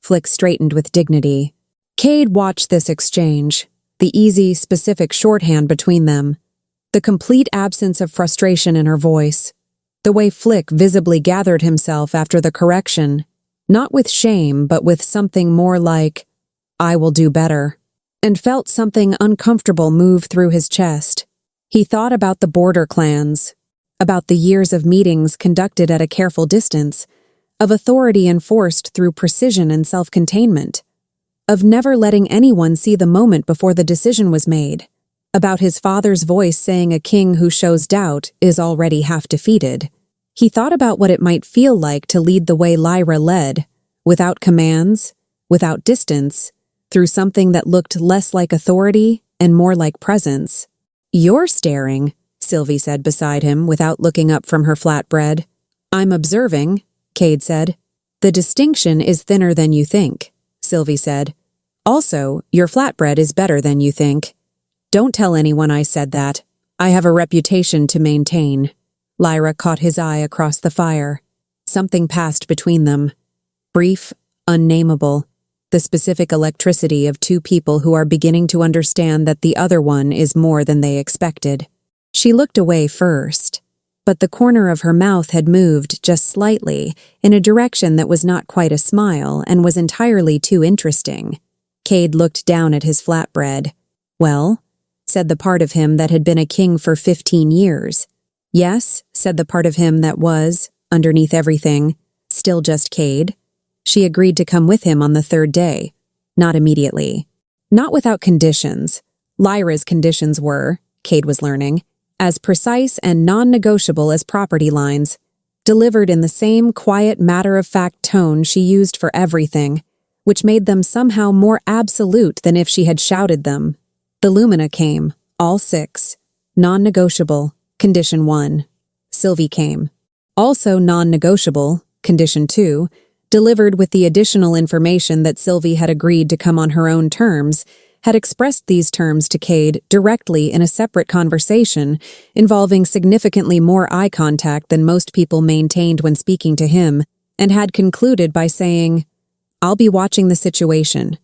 Flick straightened with dignity. Cade watched this exchange, the easy, specific shorthand between them, the complete absence of frustration in her voice, the way Flick visibly gathered himself after the correction, not with shame but with something more like, "I will do better," and felt something uncomfortable move through his chest. He thought about the border clans, about the years of meetings conducted at a careful distance, of authority enforced through precision and self-containment, of never letting anyone see the moment before the decision was made, about his father's voice saying a king who shows doubt is already half defeated. He thought about what it might feel like to lead the way Lyra led, without commands, without distance, through something that looked less like authority and more like presence. "You're staring," Sylvie said beside him without looking up from her flatbread. "I'm observing," Cade said. "The distinction is thinner than you think," Sylvie said. "Also, your flatbread is better than you think. Don't tell anyone I said that. I have a reputation to maintain." Lyra caught his eye across the fire. Something passed between them. Brief, unnameable. The specific electricity of two people who are beginning to understand that the other one is more than they expected. She looked away first, but the corner of her mouth had moved just slightly in a direction that was not quite a smile and was entirely too interesting. Cade looked down at his flatbread. "Well," said the part of him that had been a king for 15 years. "Yes," said the part of him that was, underneath everything, still just Cade. She agreed to come with him on the third day. Not immediately. Not without conditions. Lyra's conditions were, Cade was learning, as precise and non-negotiable as property lines, delivered in the same quiet, matter-of-fact tone she used for everything, which made them somehow more absolute than if she had shouted them. The Lumina came, all 6. Non-negotiable, condition 1. Sylvie came. Also non-negotiable, condition 2, delivered with the additional information that Sylvie had agreed to come on her own terms, had expressed these terms to Cade directly in a separate conversation involving significantly more eye contact than most people maintained when speaking to him, and had concluded by saying, "I'll be watching the situation.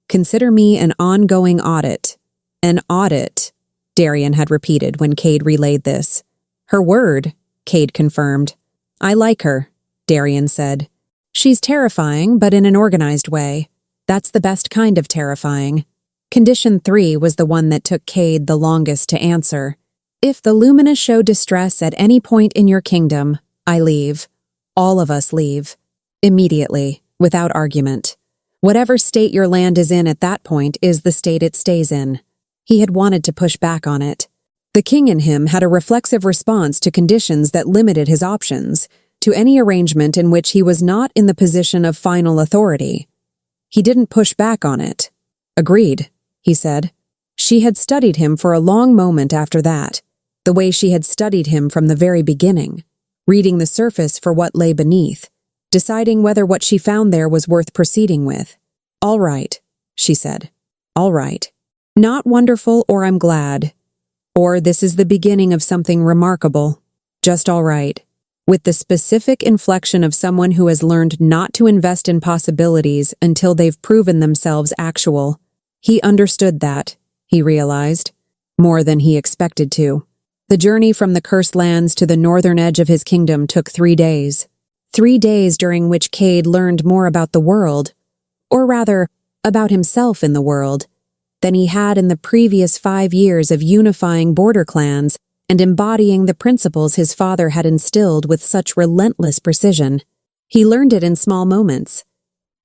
Consider me an ongoing audit." "An audit," Darien had repeated when Cade relayed this. "Her word," Cade confirmed. "I like her," Darien said. "She's terrifying, but in an organized way. That's the best kind of terrifying." Condition 3 was the one that took Cade the longest to answer. "If the Lumina show distress at any point in your kingdom, I leave. All of us leave. Immediately, without argument. Whatever state your land is in at that point is the state it stays in." He had wanted to push back on it. The king in him had a reflexive response to conditions that limited his options, to any arrangement in which he was not in the position of final authority. He didn't push back on it. "Agreed," he said. She had studied him for a long moment after that, the way she had studied him from the very beginning, reading the surface for what lay beneath, deciding whether what she found there was worth proceeding with. "All right," she said. "All right. Not wonderful, or I'm glad. Or this is the beginning of something remarkable. Just all right." With the specific inflection of someone who has learned not to invest in possibilities until they've proven themselves actual. He understood that, he realized, more than he expected to. The journey from the Cursed Lands to the northern edge of his kingdom took 3 days. 3 days during which Cade learned more about the world, or rather, about himself in the world, than he had in the previous 5 years of unifying border clans and embodying the principles his father had instilled with such relentless precision. He learned it in small moments,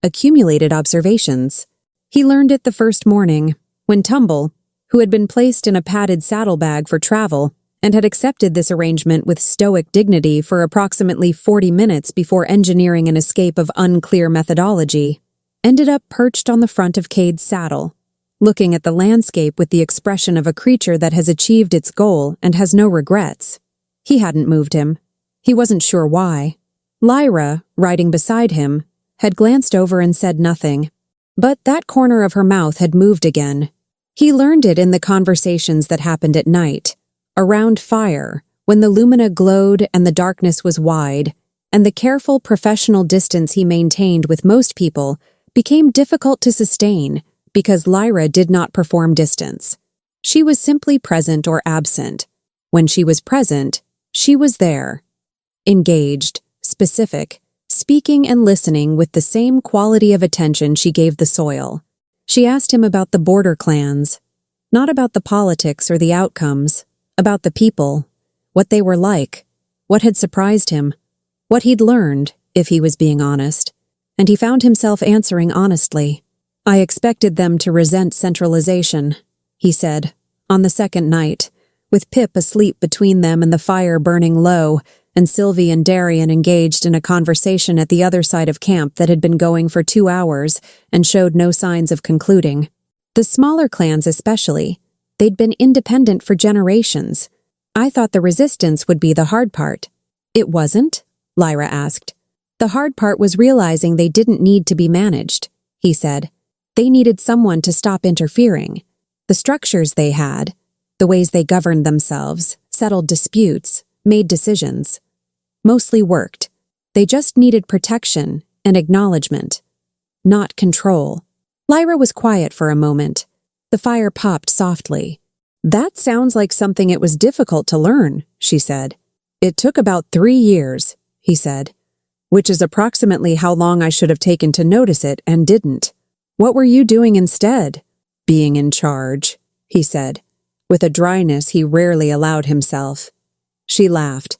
accumulated observations. He learned it the first morning, when Tumble, who had been placed in a padded saddlebag for travel and had accepted this arrangement with stoic dignity for approximately 40 minutes before engineering an escape of unclear methodology, ended up perched on the front of Cade's saddle, looking at the landscape with the expression of a creature that has achieved its goal and has no regrets. He hadn't moved him. He wasn't sure why. Lyra, riding beside him, had glanced over and said nothing. But that corner of her mouth had moved again. He learned it in the conversations that happened at night, around fire, when the lumina glowed and the darkness was wide, and the careful professional distance he maintained with most people became difficult to sustain because Lyra did not perform distance. She was simply present or absent. When she was present, she was there. Engaged, specific, speaking and listening with the same quality of attention she gave the soil. She asked him about the border clans, not about the politics or the outcomes, about the people, what they were like, what had surprised him, what he'd learned, if he was being honest, and he found himself answering honestly. I expected them to resent centralization, he said, on the second night, with Pip asleep between them and the fire burning low, and Sylvie and Darien engaged in a conversation at the other side of camp that had been going for 2 hours and showed no signs of concluding. The smaller clans especially, they'd been independent for generations. I thought the resistance would be the hard part. It wasn't? Lyra asked. The hard part was realizing they didn't need to be managed, he said. They needed someone to stop interfering. The structures they had, the ways they governed themselves, settled disputes, made decisions, mostly worked. They just needed protection and acknowledgement, not control. Lyra was quiet for a moment. The fire popped softly. That sounds like something it was difficult to learn, she said. It took about 3 years, he said, which is approximately how long I should have taken to notice it and didn't. What were you doing instead? Being in charge, he said, with a dryness he rarely allowed himself. She laughed.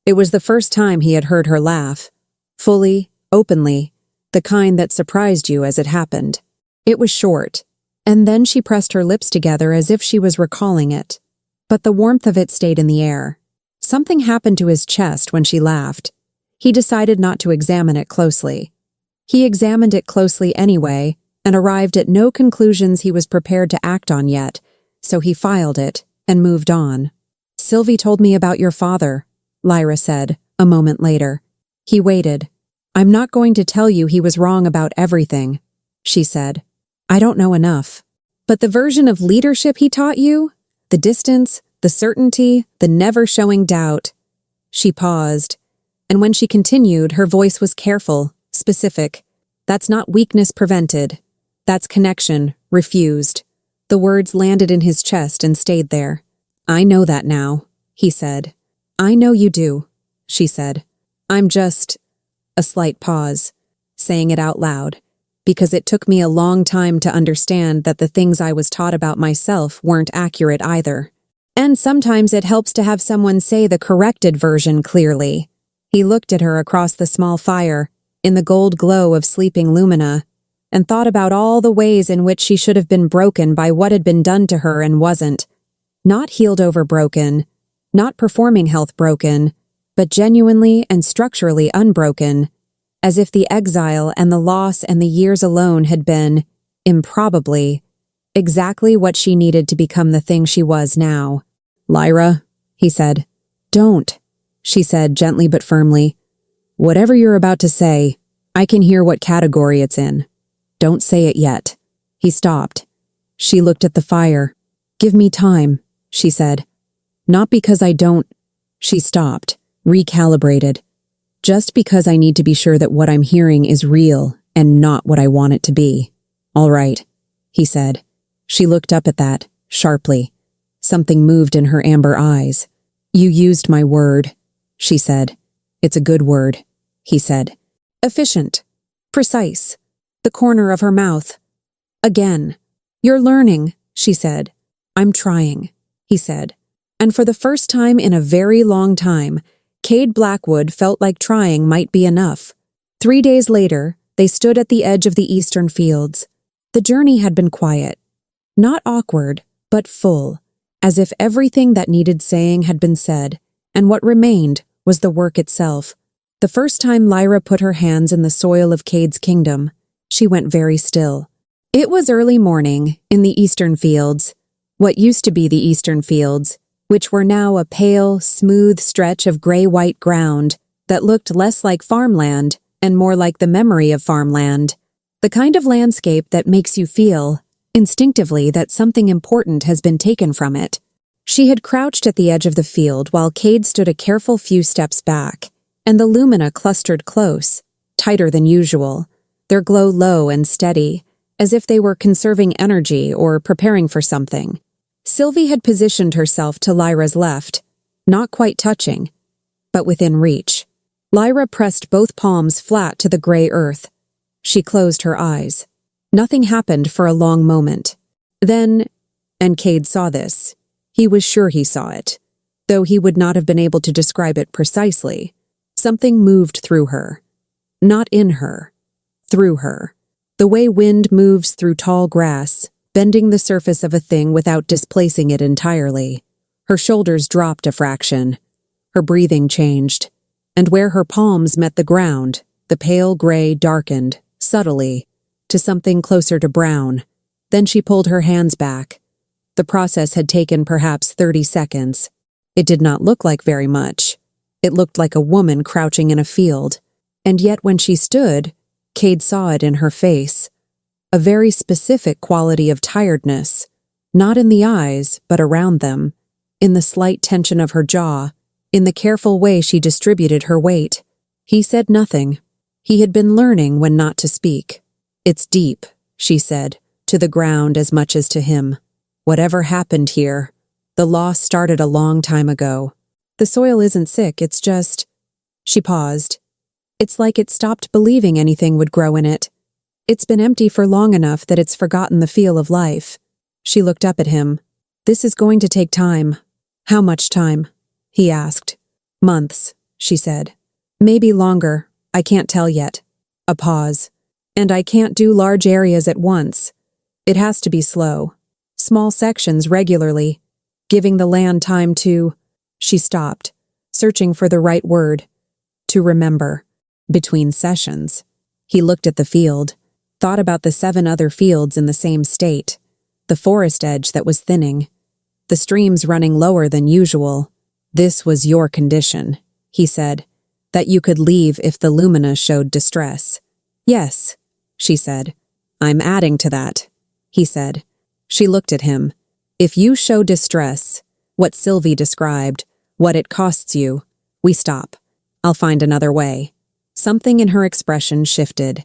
It was the first time he had heard her laugh. Fully, openly, the kind that surprised you as it happened. It was short, and then she pressed her lips together as if she was recalling it. But the warmth of it stayed in the air. Something happened to his chest when she laughed. He decided not to examine it closely. He examined it closely anyway, and arrived at no conclusions he was prepared to act on yet, so he filed it and moved on. Sylvie told me about your father, Lyra said, a moment later. He waited. I'm not going to tell you he was wrong about everything, she said. I don't know enough. But the version of leadership he taught you? The distance, the certainty, the never showing doubt. She paused, and when she continued, her voice was careful, specific. That's not weakness prevented. That's connection, refused. The words landed in his chest and stayed there. I know that now, he said. I know you do, she said. I'm just... A slight pause, saying it out loud, because it took me a long time to understand that the things I was taught about myself weren't accurate either. And sometimes it helps to have someone say the corrected version clearly. He looked at her across the small fire, in the gold glow of sleeping lumina, and thought about all the ways in which she should have been broken by what had been done to her and wasn't. Not healed over broken, not performing health broken, but genuinely and structurally unbroken, as if the exile and the loss and the years alone had been, improbably, exactly what she needed to become the thing she was now. Lyra, he said. Don't, she said gently but firmly. Whatever you're about to say, I can hear what category it's in. Don't say it yet. He stopped. She looked at the fire. Give me time, she said. Not because I don't... She stopped, recalibrated. Just because I need to be sure that what I'm hearing is real and not what I want it to be. All right, he said. She looked up at that, sharply. Something moved in her amber eyes. You used my word, she said. It's a good word, he said. Efficient. Precise. The corner of her mouth. Again. You're learning, she said. I'm trying, he said. And for the first time in a very long time, Cade Blackwood felt like trying might be enough. 3 days later, they stood at the edge of the eastern fields. The journey had been quiet. Not awkward, but full, as if everything that needed saying had been said, and what remained was the work itself. The first time Lyra put her hands in the soil of Cade's kingdom, she went very still. It was early morning, in the eastern fields. What used to be the eastern fields, which were now a pale, smooth stretch of gray-white ground that looked less like farmland and more like the memory of farmland, the kind of landscape that makes you feel, instinctively, that something important has been taken from it. She had crouched at the edge of the field while Cade stood a careful few steps back, and the lumina clustered close, tighter than usual, their glow low and steady, as if they were conserving energy or preparing for something. Sylvie had positioned herself to Lyra's left, not quite touching, but within reach. Lyra pressed both palms flat to the gray earth. She closed her eyes. Nothing happened for a long moment. Then, and Cade saw this, he was sure he saw it, though he would not have been able to describe it precisely, something moved through her. Not in her. Through her. The way wind moves through tall grass, bending the surface of a thing without displacing it entirely. Her shoulders dropped a fraction. Her breathing changed, and where her palms met the ground, the pale gray darkened, subtly, to something closer to brown. Then she pulled her hands back. The process had taken perhaps 30 seconds. It did not look like very much. It looked like a woman crouching in a field, and yet when she stood, Cade saw it in her face. A very specific quality of tiredness, not in the eyes, but around them, in the slight tension of her jaw, in the careful way she distributed her weight. He said nothing. He had been learning when not to speak. "It's deep," she said, to the ground as much as to him. "Whatever happened here, the loss started a long time ago. The soil isn't sick, it's just—" She paused. "It's like it stopped believing anything would grow in it. It's been empty for long enough that it's forgotten the feel of life." She looked up at him. "This is going to take time." "How much time?" he asked. "Months," she said. "Maybe longer. I can't tell yet." A pause. "And I can't do large areas at once. It has to be slow. Small sections regularly, giving the land time to—" She stopped, searching for the right word. "To remember. Between sessions." He looked at the field, thought about the 7 other fields in the same state, the forest edge that was thinning, the streams running lower than usual. "This was your condition," he said, "that you could leave if the lumina showed distress." "Yes," she said. "I'm adding to that," he said. She looked at him. "If you show distress, what Sylvie described, what it costs you, we stop. I'll find another way." Something in her expression shifted.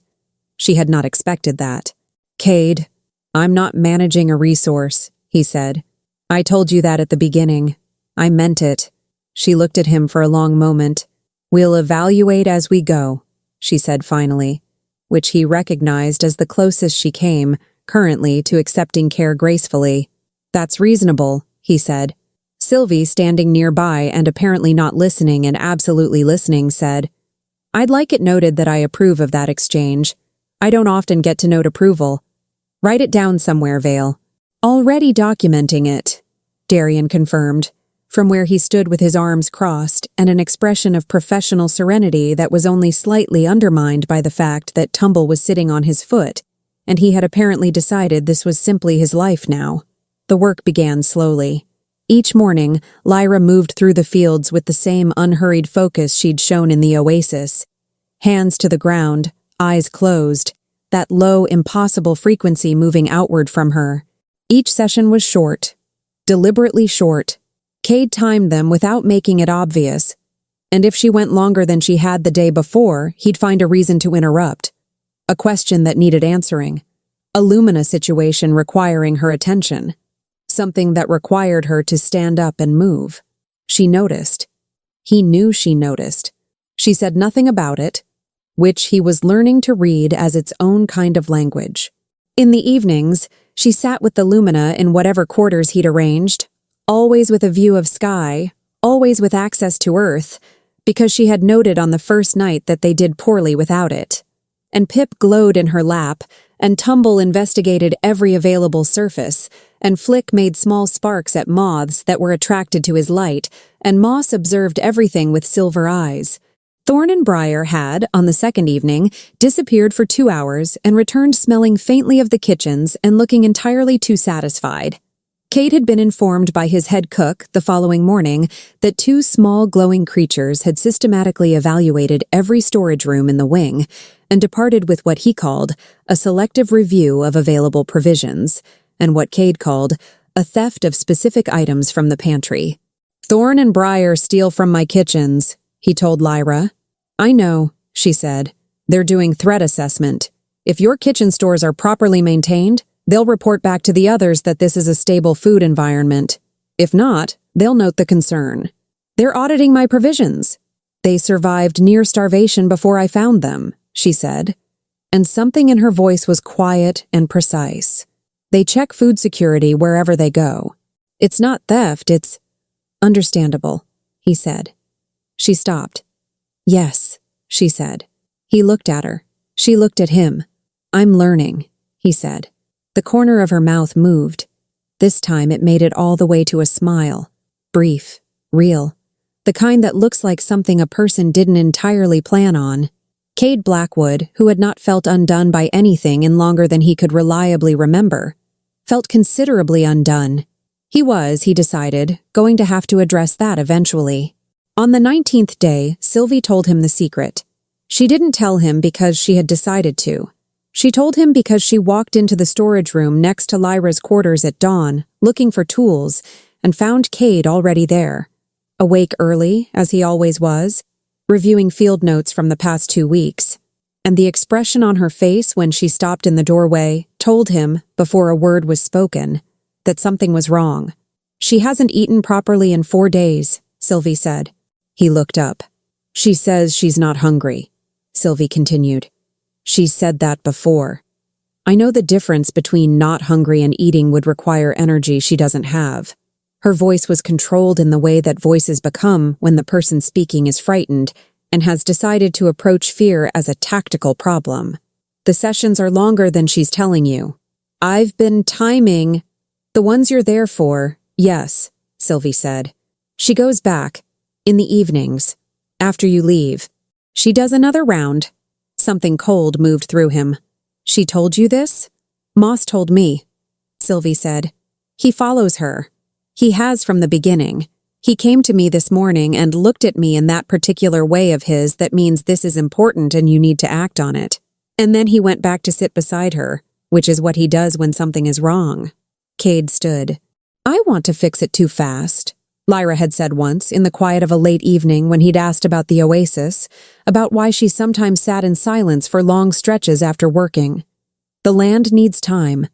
She had not expected that. "Cade, I'm not managing a resource," he said. "I told you that at the beginning. I meant it." She looked at him for a long moment. "We'll evaluate as we go," she said finally, which he recognized as the closest she came, currently, to accepting care gracefully. "That's reasonable," he said. Sylvie, standing nearby and apparently not listening and absolutely listening, said, "I'd like it noted that I approve of that exchange. I don't often get to note approval. Write it down somewhere, Vale." "Already documenting it," Darien confirmed, from where he stood with his arms crossed and an expression of professional serenity that was only slightly undermined by the fact that Tumble was sitting on his foot, and he had apparently decided this was simply his life now. The work began slowly. Each morning, Lyra moved through the fields with the same unhurried focus she'd shown in the Oasis. Hands to the ground, eyes closed, that low, impossible frequency moving outward from her. Each session was short, deliberately short. Cade timed them without making it obvious, and if she went longer than she had the day before, he'd find a reason to interrupt. A question that needed answering. A Lumina situation requiring her attention. Something that required her to stand up and move. She noticed. He knew she noticed. She said nothing about it, which he was learning to read as its own kind of language. In the evenings, she sat with the Lumina in whatever quarters he'd arranged, always with a view of sky, always with access to Earth, because she had noted on the first night that they did poorly without it. And Pip glowed in her lap, and Tumble investigated every available surface, and Flick made small sparks at moths that were attracted to his light, and Moss observed everything with silver eyes. Thorn and Briar had, on the second evening, disappeared for 2 hours and returned smelling faintly of the kitchens and looking entirely too satisfied. Cade had been informed by his head cook the following morning that two small glowing creatures had systematically evaluated every storage room in the wing and departed with what he called a selective review of available provisions, and what Cade called a theft of specific items from the pantry. "Thorn and Briar steal from my kitchens," he told Lyra. "I know," she said. "They're doing threat assessment. If your kitchen stores are properly maintained, they'll report back to the others that this is a stable food environment. If not, they'll note the concern. They're auditing my provisions. They survived near starvation before I found them," she said, and something in her voice was quiet and precise. "They check food security wherever they go. It's not theft, it's understandable," he said. She stopped. "Yes," she said. He looked at her. She looked at him. "I'm learning," he said. The corner of her mouth moved. This time it made it all the way to a smile. Brief, real. The kind that looks like something a person didn't entirely plan on. Cade Blackwood, who had not felt undone by anything in longer than he could reliably remember, felt considerably undone. He was, he decided, going to have to address that eventually. On the 19th day, Sylvie told him the secret. She didn't tell him because she had decided to. She told him because she walked into the storage room next to Lyra's quarters at dawn, looking for tools, and found Cade already there. Awake early, as he always was, reviewing field notes from the past 2 weeks. And the expression on her face when she stopped in the doorway told him, before a word was spoken, that something was wrong. "She hasn't eaten properly in 4 days," Sylvie said. He looked up. "She says she's not hungry," Sylvie continued. "She's said that before. I know the difference between not hungry and eating would require energy she doesn't have." Her voice was controlled in the way that voices become when the person speaking is frightened and has decided to approach fear as a tactical problem. "The sessions are longer than she's telling you. I've been timing. The ones you're there for, yes," Sylvie said. "She goes back, in the evenings, after you leave. She does another round." Something cold moved through him. "She told you this?" "Moss told me," Sylvie said. "He follows her. He has from the beginning. He came to me this morning and looked at me in that particular way of his that means this is important and you need to act on it. And then he went back to sit beside her, which is what he does when something is wrong." Cade stood. "I want to fix it too fast," Lyra had said once, in the quiet of a late evening when he'd asked about the Oasis, about why she sometimes sat in silence for long stretches after working. "The land needs time,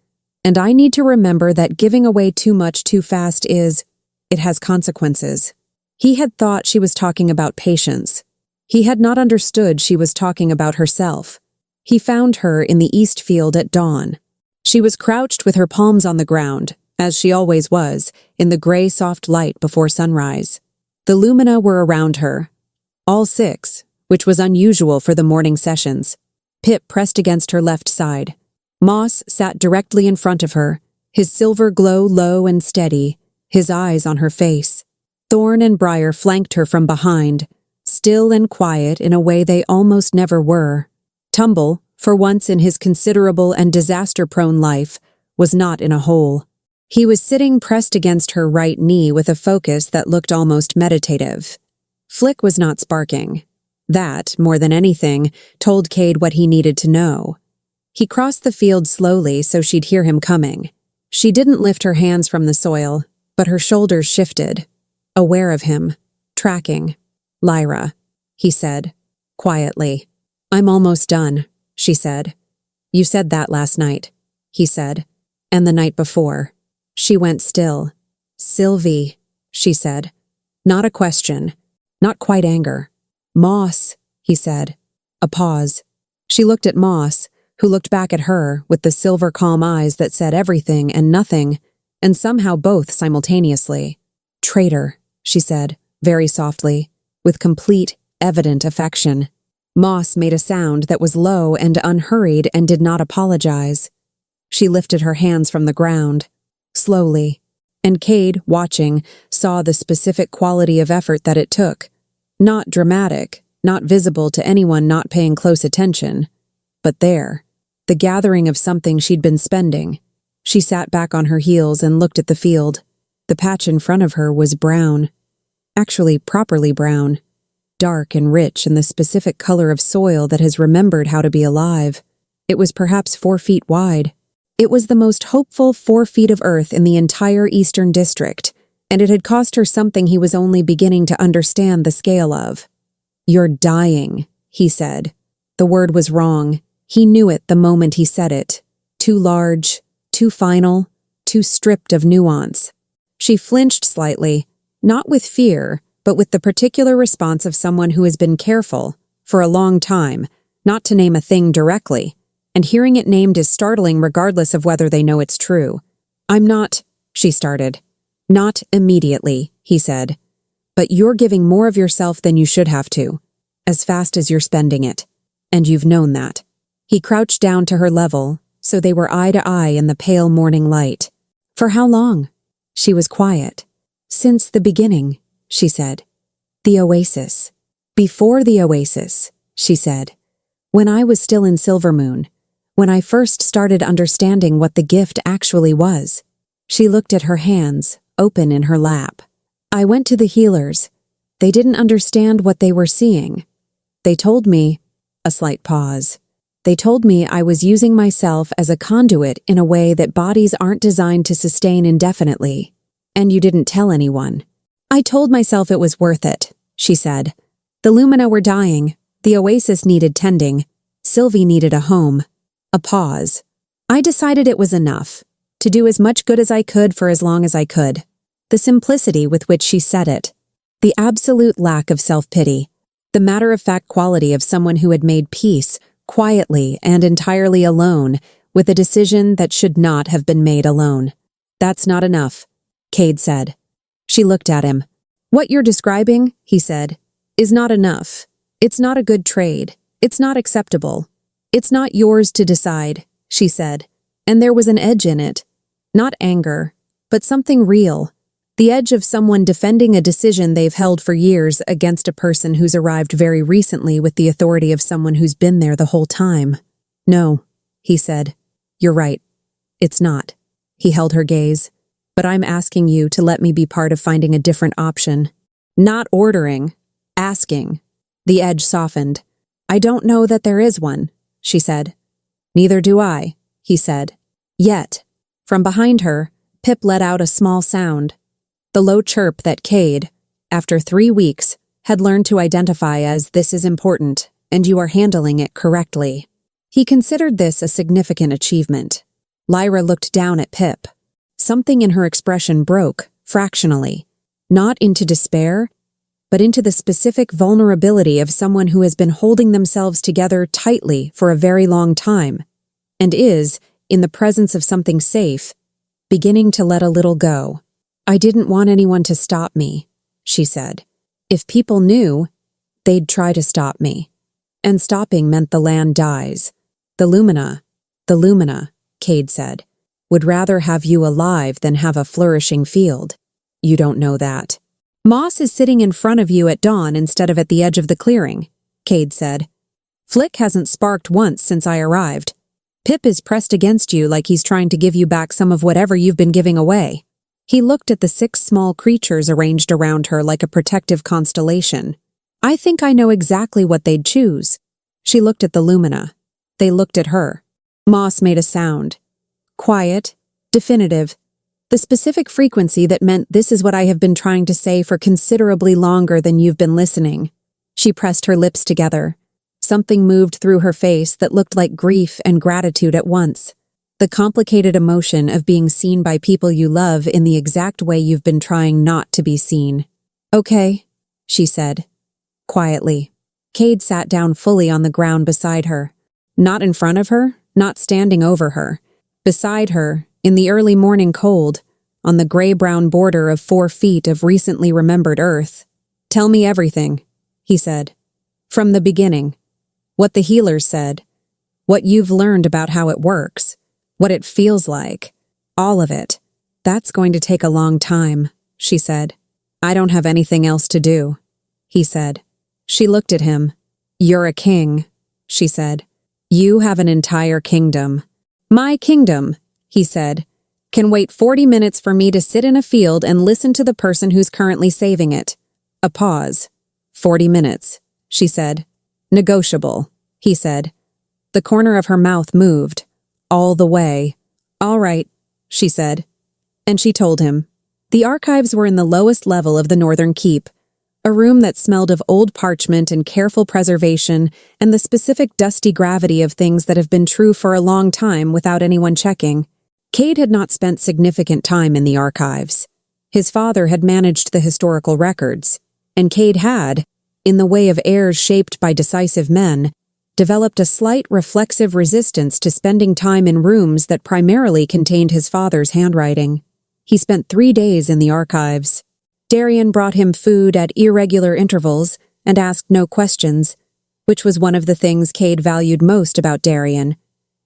and I need to remember that giving away too much too fast it has consequences." He had thought she was talking about patience. He had not understood she was talking about herself. He found her in the east field at dawn. She was crouched with her palms on the ground, as she always was, in the gray soft light before sunrise. The lumina were around her. All 6, which was unusual for the morning sessions. Pip pressed against her left side. Moss sat directly in front of her, his silver glow low and steady, his eyes on her face. Thorn and Briar flanked her from behind, still and quiet in a way they almost never were. Tumble, for once in his considerable and disaster-prone life, was not in a hole. He was sitting pressed against her right knee with a focus that looked almost meditative. Flick was not sparking. That, more than anything, told Cade what he needed to know. He crossed the field slowly so she'd hear him coming. She didn't lift her hands from the soil, but her shoulders shifted, aware of him, tracking. "Lyra," he said, quietly. "I'm almost done," she said. "You said that last night," he said, "and the night before." She went still. "Sylvie," she said. Not a question, not quite anger. "Moss," he said. A pause. She looked at Moss, who looked back at her with the silver calm eyes that said everything and nothing, and somehow both simultaneously. "Traitor," she said, very softly, with complete, evident affection. Moss made a sound that was low and unhurried and did not apologize. She lifted her hands from the ground. Slowly, and Cade, watching, saw the specific quality of effort that it took. Not dramatic, not visible to anyone not paying close attention, but there, the gathering of something she'd been spending, She sat back on her heels and looked at the field. The patch in front of her was brown. Actually, properly brown. Dark and rich in the specific color of soil that has remembered how to be alive. It was perhaps 4 feet wide. It was the most hopeful 4 feet of earth in the entire Eastern District, and it had cost her something he was only beginning to understand the scale of. "You're dying," he said. The word was wrong. He knew it the moment he said it. Too large, too final, too stripped of nuance. She flinched slightly, not with fear, but with the particular response of someone who has been careful, for a long time, not to name a thing directly, and hearing it named is startling regardless of whether they know it's true. "I'm not," she started. "Not immediately," he said. "But you're giving more of yourself than you should have to, as fast as you're spending it. And you've known that." He crouched down to her level, so they were eye to eye in the pale morning light. "For how long?" She was quiet. "Since the beginning," she said. "The Oasis." "Before the Oasis," she said. "When I was still in Silvermoon. When I first started understanding what the gift actually was." She looked at her hands, open in her lap. "I went to the healers. They didn't understand what they were seeing. They told me," a slight pause, "they told me I was using myself as a conduit in a way that bodies aren't designed to sustain indefinitely. And you didn't tell anyone." "I told myself it was worth it," she said. "The Lumina were dying. The Oasis needed tending. Sylvie needed a home." A pause. "I decided it was enough. To do as much good as I could for as long as I could." The simplicity with which she said it. The absolute lack of self-pity. The matter-of-fact quality of someone who had made peace, quietly and entirely alone, with a decision that should not have been made alone. "That's not enough," Cade said. She looked at him. "What you're describing," he said, "is not enough. It's not a good trade. It's not acceptable. It's not yours to decide," she said, and there was an edge in it. Not anger, but something real. The edge of someone defending a decision they've held for years against a person who's arrived very recently with the authority of someone who's been there the whole time. "No," he said. "You're right. It's not." He held her gaze. "But I'm asking you to let me be part of finding a different option. Not ordering. Asking." The edge softened. "I don't know that there is one," she said. "Neither do I," he said. "Yet." From behind her, Pip let out a small sound. The low chirp that Cade, after 3 weeks, had learned to identify as "this is important, and you are handling it correctly." He considered this a significant achievement. Lyra looked down at Pip. Something in her expression broke, fractionally, not into despair, but into the specific vulnerability of someone who has been holding themselves together tightly for a very long time, and is, in the presence of something safe, beginning to let a little go. "I didn't want anyone to stop me," she said. "If people knew, they'd try to stop me. And stopping meant the land dies. The Lumina," Cade said, "would rather have you alive than have a flourishing field. You don't know that." "Moss is sitting in front of you at dawn instead of at the edge of the clearing," Cade said. "Flick hasn't sparked once since I arrived. Pip is pressed against you like he's trying to give you back some of whatever you've been giving away." He looked at the 6 small creatures arranged around her like a protective constellation. "I think I know exactly what they'd choose." She looked at the Lumina. They looked at her. Moss made a sound. Quiet, definitive. The specific frequency that meant "this is what I have been trying to say for considerably longer than you've been listening." She pressed her lips together. Something moved through her face that looked like grief and gratitude at once. The complicated emotion of being seen by people you love in the exact way you've been trying not to be seen. "Okay," she said, quietly. Cade sat down fully on the ground beside her. Not in front of her, not standing over her. Beside her, in the early morning cold, on the gray-brown border of 4 feet of recently remembered earth. "Tell me everything," he said. "From the beginning. What the healers said. What you've learned about how it works. What it feels like. All of it. That's going to take a long time," she said. "I don't have anything else to do," he said. She looked at him. "You're a king," she said. "You have an entire kingdom." "My kingdom," he said, Can wait 40 minutes for me to sit in a field and listen to the person who's currently saving it. A pause. 40 minutes, she said. Negotiable, he said. The corner of her mouth moved. All the way. All right, she said. And she told him. The archives were in the lowest level of the northern keep, a room that smelled of old parchment and careful preservation and the specific dusty gravity of things that have been true for a long time without anyone checking. Cade had not spent significant time in the archives. His father had managed the historical records, and Cade had, in the way of heirs shaped by decisive men, developed a slight reflexive resistance to spending time in rooms that primarily contained his father's handwriting. He spent 3 days in the archives. Darien brought him food at irregular intervals and asked no questions, which was one of the things Cade valued most about Darien,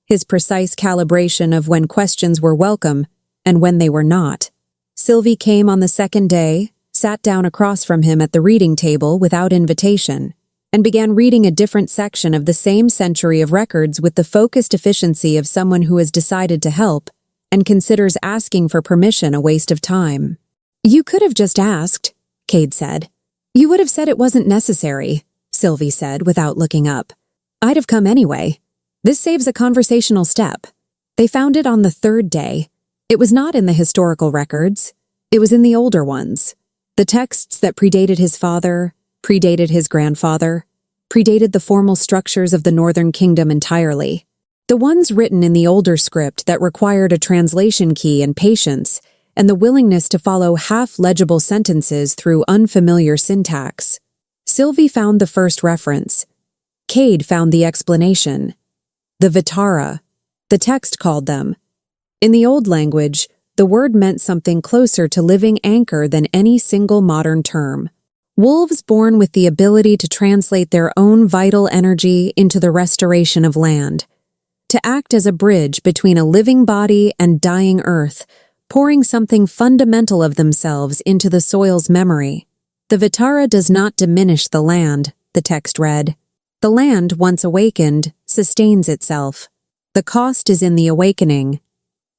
his precise calibration of when questions were welcome and when they were not. Sylvie came on the second day, sat down across from him at the reading table without invitation, and began reading a different section of the same century of records with the focused efficiency of someone who has decided to help and considers asking for permission a waste of time. You could have just asked, Cade said. You would have said it wasn't necessary, Sylvie said without looking up. I'd have come anyway. This saves a conversational step. They found it on the third day. It was not in the historical records. It was in the older ones. The texts that predated his father, predated his grandfather, predated the formal structures of the Northern Kingdom entirely. The ones written in the older script that required a translation key and patience, and the willingness to follow half-legible sentences through unfamiliar syntax. Sylvie found the first reference. Cade found the explanation. The Vitara, the text called them. In the old language, the word meant something closer to living anchor than any single modern term. Wolves born with the ability to translate their own vital energy into the restoration of land, to act as a bridge between a living body and dying earth, pouring something fundamental of themselves into the soil's memory. The Vitara does not diminish the land, the text read. The land, once awakened, sustains itself. The cost is in the awakening,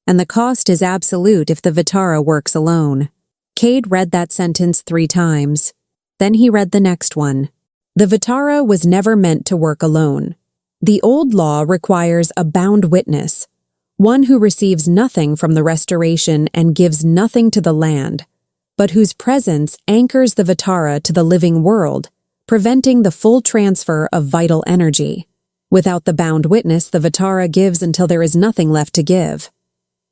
and the cost is absolute if the Vitara works alone. Cade read that sentence 3 times. Then he read the next one. The Vitara was never meant to work alone. The old law requires a bound witness, one who receives nothing from the restoration and gives nothing to the land, but whose presence anchors the Vitara to the living world, preventing the full transfer of vital energy. Without the bound witness, the Vitara gives until there is nothing left to give.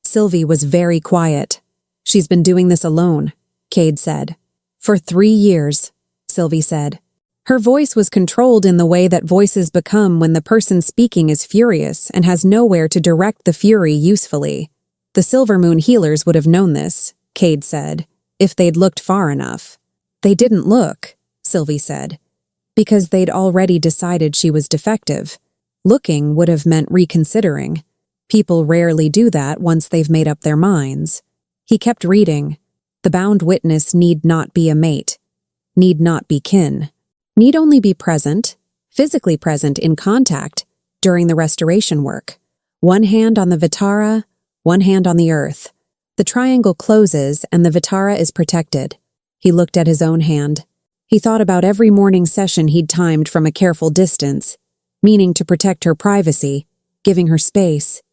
Sylvie was very quiet. She's been doing this alone, Cade said. For 3 years, Sylvie said. Her voice was controlled in the way that voices become when the person speaking is furious and has nowhere to direct the fury usefully. The Silver Moon healers would have known this, Cade said, if they'd looked far enough. They didn't look, Sylvie said, because they'd already decided she was defective. Looking would have meant reconsidering. People rarely do that once they've made up their minds. He kept reading. The bound witness need not be a mate, need not be kin, need only be present, physically present in contact, during the restoration work. One hand on the Vitara, one hand on the earth. The triangle closes and the Vitara is protected. He looked at his own hand. He thought about every morning session he'd timed from a careful distance, meaning to protect her privacy, giving her space,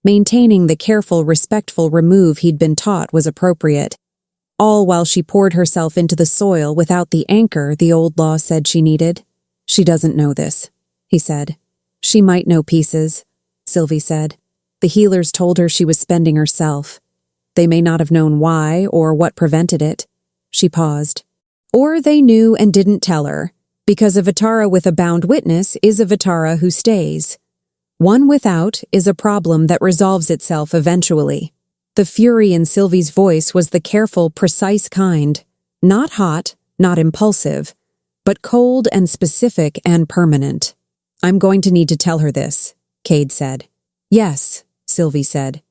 maintaining the careful, respectful remove he'd been taught was appropriate, all while she poured herself into the soil without the anchor the old law said she needed. She doesn't know this, he said. She might know pieces, Sylvie said. The healers told her she was spending herself. They may not have known why or what prevented it. She paused. Or they knew and didn't tell her, because a Vitara with a bound witness is a Vitara who stays. One without is a problem that resolves itself eventually. The fury in Sylvie's voice was the careful, precise kind, not hot, not impulsive, but cold and specific and permanent. I'm going to need to tell her this, Cade said. Yes, Sylvie said.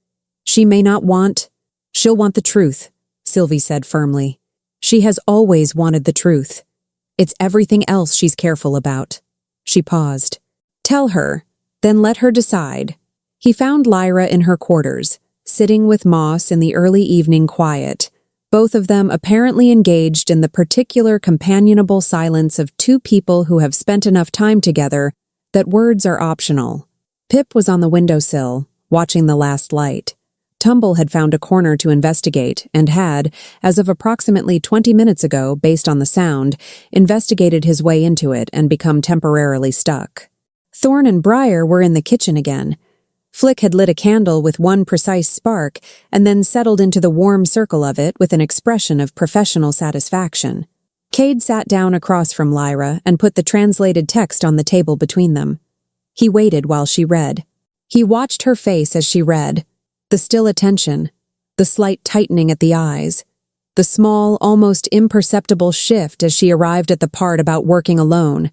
She may not want. She'll want the truth, Sylvie said firmly. She has always wanted the truth. It's everything else she's careful about. She paused. Tell her, then let her decide. He found Lyra in her quarters, sitting with Moss in the early evening quiet, both of them apparently engaged in the particular companionable silence of two people who have spent enough time together that words are optional. Pip was on the windowsill, watching the last light. Tumble had found a corner to investigate and had, as of approximately 20 minutes ago, based on the sound, investigated his way into it and become temporarily stuck. Thorn and Briar were in the kitchen again. Flick had lit a candle with one precise spark and then settled into the warm circle of it with an expression of professional satisfaction. Cade sat down across from Lyra and put the translated text on the table between them. He waited while she read. He watched her face as she read. The still attention, the slight tightening at the eyes, the small, almost imperceptible shift as she arrived at the part about working alone,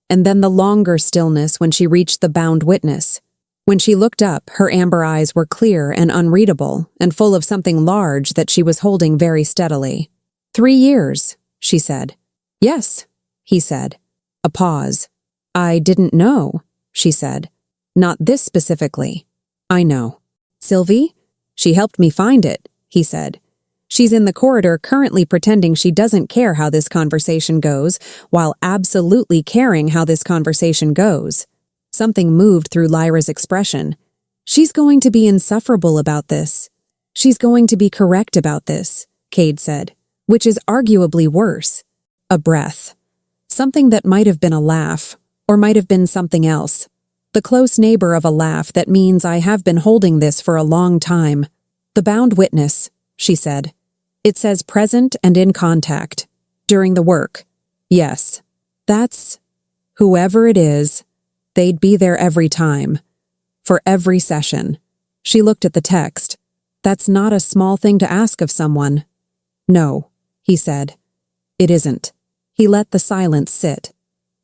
and then the longer stillness when she reached the bound witness. When she looked up, her amber eyes were clear and unreadable, and full of something large that she was holding very steadily. 3 years, she said. Yes, he said. A pause. I didn't know, she said. Not this specifically. I know. Sylvie? She helped me find it, he said. She's in the corridor currently pretending she doesn't care how this conversation goes, while absolutely caring how this conversation goes. Something moved through Lyra's expression. She's going to be insufferable about this. She's going to be correct about this, Cade said, which is arguably worse. A breath. Something that might have been a laugh, or might have been something else. The close neighbor of a laugh that means I have been holding this for a long time. The bound witness, she said. It says present and in contact. During the work. Yes. That's... whoever it is, they'd be there every time. For every session. She looked at the text. That's not a small thing to ask of someone. No, he said. It isn't. He let the silence sit.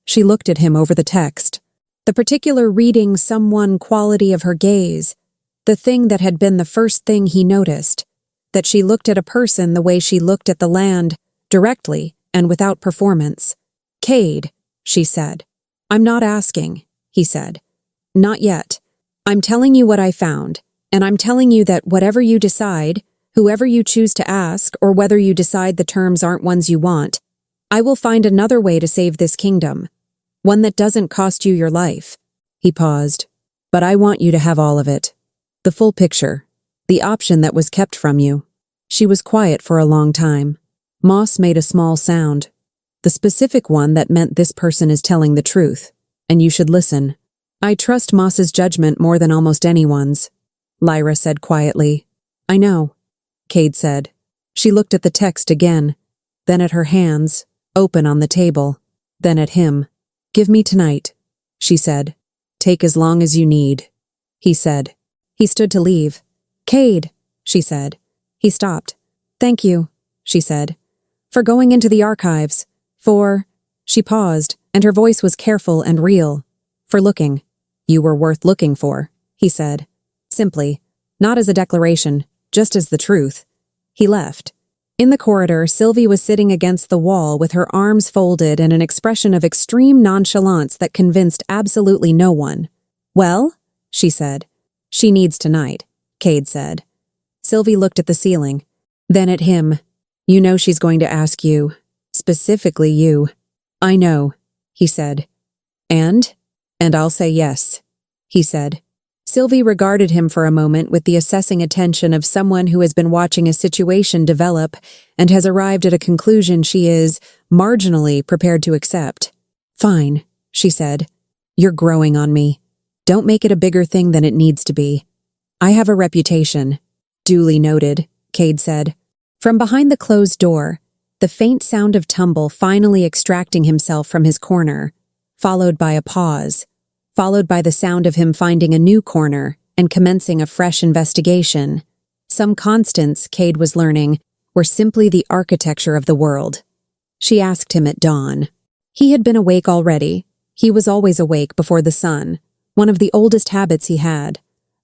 She looked at him over the text. The particular reading someone quality of her gaze, the thing that had been the first thing he noticed, that she looked at a person the way she looked at the land, directly and without performance. Cade, she said. I'm not asking, he said. Not yet. I'm telling you what I found, and I'm telling you that whatever you decide, whoever you choose to ask, or whether you decide the terms aren't ones you want, I will find another way to save this kingdom. One that doesn't cost you your life. He paused. But I want you to have all of it. The full picture. The option that was kept from you. She was quiet for a long time. Moss made a small sound. The specific one that meant this person is telling the truth, and you should listen. I trust Moss's judgment more than almost anyone's, Lyra said quietly. I know, Cade said. She looked at the text again, then at her hands, open on the table, then at him. Give me tonight, she said. Take as long as you need, he said. He stood to leave. Cade, she said. He stopped. Thank you, she said. For going into the archives. She paused, and her voice was careful and real. For looking. You were worth looking for, he said. Simply. Not as a declaration, just as the truth. He left. In the corridor, Sylvie was sitting against the wall with her arms folded and an expression of extreme nonchalance that convinced absolutely no one. Well, she said. She needs tonight, Cade said. Sylvie looked at the ceiling, then at him. You know she's going to ask you. Specifically you. I know, he said. And I'll say yes, he said. Sylvie regarded him for a moment with the assessing attention of someone who has been watching a situation develop and has arrived at a conclusion she is, marginally, prepared to accept. Fine, she said. You're growing on me. Don't make it a bigger thing than it needs to be. I have a reputation. Duly noted, Cade said. From behind the closed door, the faint sound of Tumble finally extracting himself from his corner, followed by a pause, followed by the sound of him finding a new corner and commencing a fresh investigation. Some constants, Cade was learning, were simply the architecture of the world. She asked him at dawn. He had been awake already. He was always awake before the sun, one of the oldest habits he had,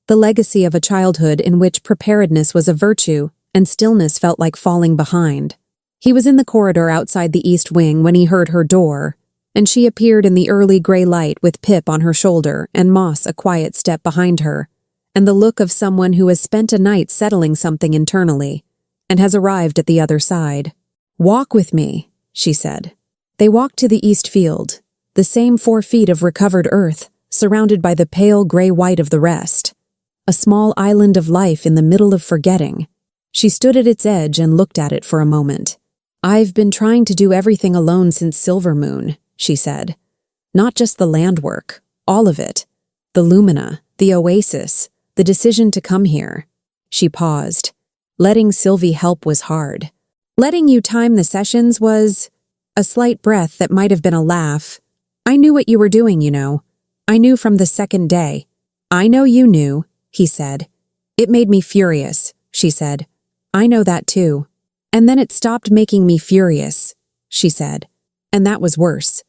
the legacy of a childhood in which preparedness was a virtue and stillness felt like falling behind. He was in the corridor outside the east wing when he heard her door, and she appeared in the early gray light with Pip on her shoulder and Moss a quiet step behind her, and the look of someone who has spent a night settling something internally and has arrived at the other side. "Walk with me," she said. They walked to the east field, the same 4 feet of recovered earth, surrounded by the pale gray-white of the rest. A small island of life in the middle of forgetting. She stood at its edge and looked at it for a moment. "I've been trying to do everything alone since Silver Moon," she said. "Not just the land work, all of it. The Lumina, the Oasis, the decision to come here." She paused. "Letting Sylvie help was hard. Letting you time the sessions was—" a slight breath that might have been a laugh. "I knew what you were doing, you know. I knew from the second day." "I know you knew," he said. "It made me furious," she said. "I know that too. And then it stopped making me furious," she said. "And that was worse,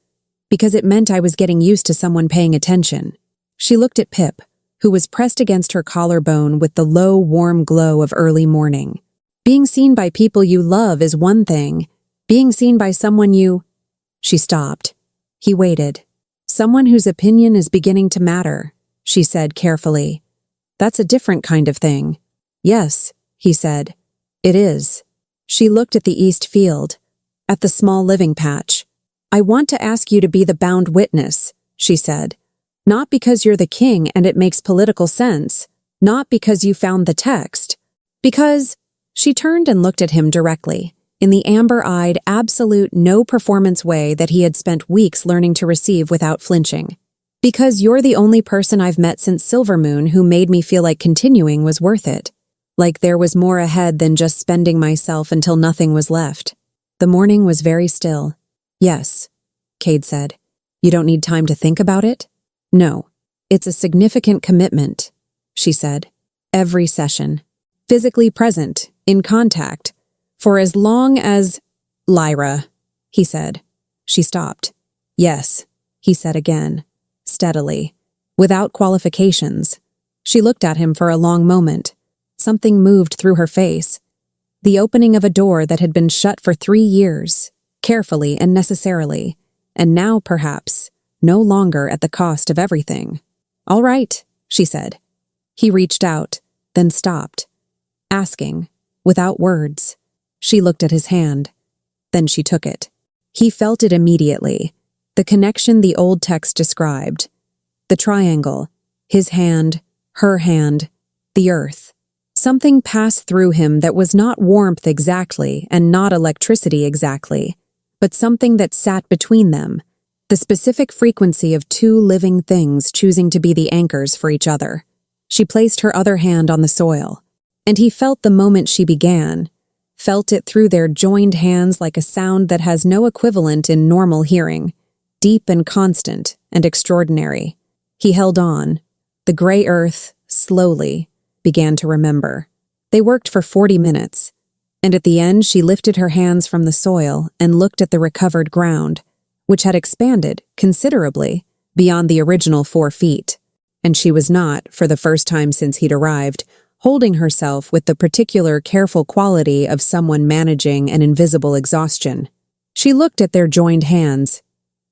because it meant I was getting used to someone paying attention." She looked at Pip, who was pressed against her collarbone with the low, warm glow of early morning. Being seen by people you love is one thing. Being seen by someone you— She stopped. He waited. "Someone whose opinion is beginning to matter," she said carefully. "That's a different kind of thing." "Yes," he said. "It is." She looked at the east field, at the small living patch. "I want to ask you to be the bound witness," she said. "Not because you're the king and it makes political sense. Not because you found the text. Because—" She turned and looked at him directly, in the amber-eyed, absolute no-performance way that he had spent weeks learning to receive without flinching. "Because you're the only person I've met since Silver Moon who made me feel like continuing was worth it. Like there was more ahead than just spending myself until nothing was left." The morning was very still. "Yes," Cade said. "You don't need time to think about it?" "No. It's a significant commitment," she said. "Every session. Physically present, in contact. For as long as—" "Lyra," he said. She stopped. "Yes," he said again, steadily, without qualifications. She looked at him for a long moment. Something moved through her face. The opening of a door that had been shut for 3 years, carefully and necessarily, and now, perhaps, no longer at the cost of everything. "All right," she said. He reached out, then stopped, asking, without words. She looked at his hand. Then she took it. He felt it immediately, the connection the old text described. The triangle, his hand, her hand, the earth. Something passed through him that was not warmth exactly and not electricity exactly, but something that sat between them, the specific frequency of 2 living things choosing to be the anchors for each other. She placed her other hand on the soil, and he felt the moment she began, felt it through their joined hands like a sound that has no equivalent in normal hearing, deep and constant and extraordinary. He held on. The gray earth, slowly, began to remember. They worked for 40 minutes, and at the end she lifted her hands from the soil and looked at the recovered ground, which had expanded considerably beyond the original 4 feet, and she was not, for the first time since he'd arrived, holding herself with the particular careful quality of someone managing an invisible exhaustion. She looked at their joined hands,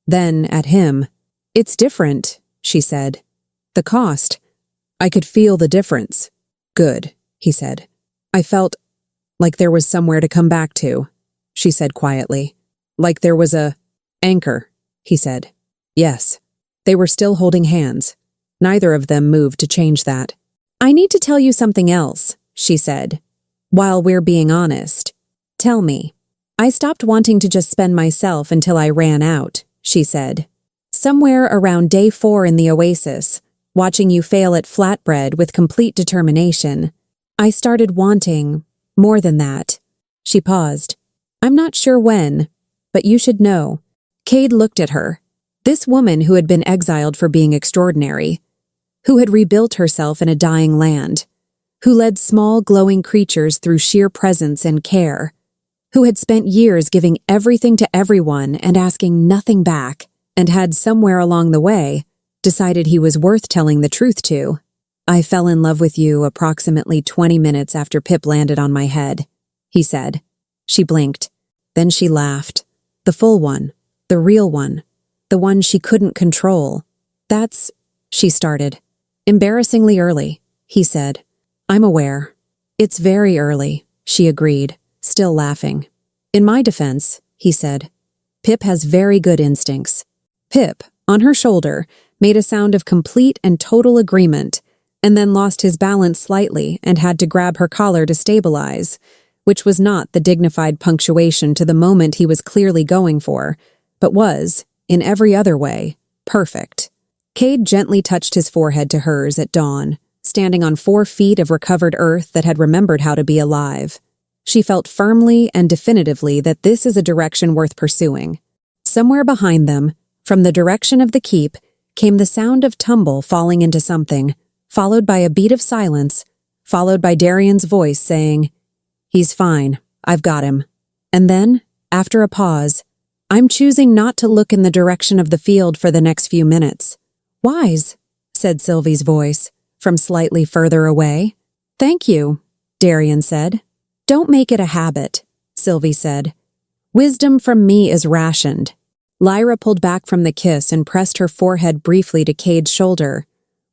then at him. "It's different," she said. "The cost. I could feel the difference." "Good," he said. "I felt like there was somewhere to come back to," she said quietly. "Like there was a anchor," he said. "Yes." They were still holding hands. Neither of them moved to change that. "I need to tell you something else," she said. "While we're being honest. Tell me." "I stopped wanting to just spend myself until I ran out," she said. "Somewhere around day 4 in the Oasis, watching you fail at flatbread with complete determination, I started wanting more than that." She paused. "I'm not sure when, but you should know." Cade looked at her. This woman who had been exiled for being extraordinary, who had rebuilt herself in a dying land, who led small glowing creatures through sheer presence and care, who had spent years giving everything to everyone and asking nothing back, and had somewhere along the way decided he was worth telling the truth to. "I fell in love with you approximately 20 minutes after Pip landed on my head," he said. She blinked. Then she laughed. The full one, the real one, the one she couldn't control. "That's—" she started. "Embarrassingly early," he said. I'm aware. It's very early, she agreed, still laughing. In my defense, he said, Pip has very good instincts. Pip, on her shoulder, made a sound of complete and total agreement, and then lost his balance slightly and had to grab her collar to stabilize, which was not the dignified punctuation to the moment he was clearly going for, but was, in every other way, perfect. Cade gently touched his forehead to hers at dawn, standing on 4 feet of recovered earth that had remembered how to be alive. She felt firmly and definitively that this is a direction worth pursuing. Somewhere behind them, from the direction of the keep, came the sound of Tumble falling into something, followed by a beat of silence, followed by Darien's voice saying, He's fine, I've got him. And then, after a pause, I'm choosing not to look in the direction of the field for the next few minutes. Wise, said Sylvie's voice, from slightly further away. Thank you, Darien said. Don't make it a habit, Sylvie said. Wisdom from me is rationed. Lyra pulled back from the kiss and pressed her forehead briefly to Cade's shoulder.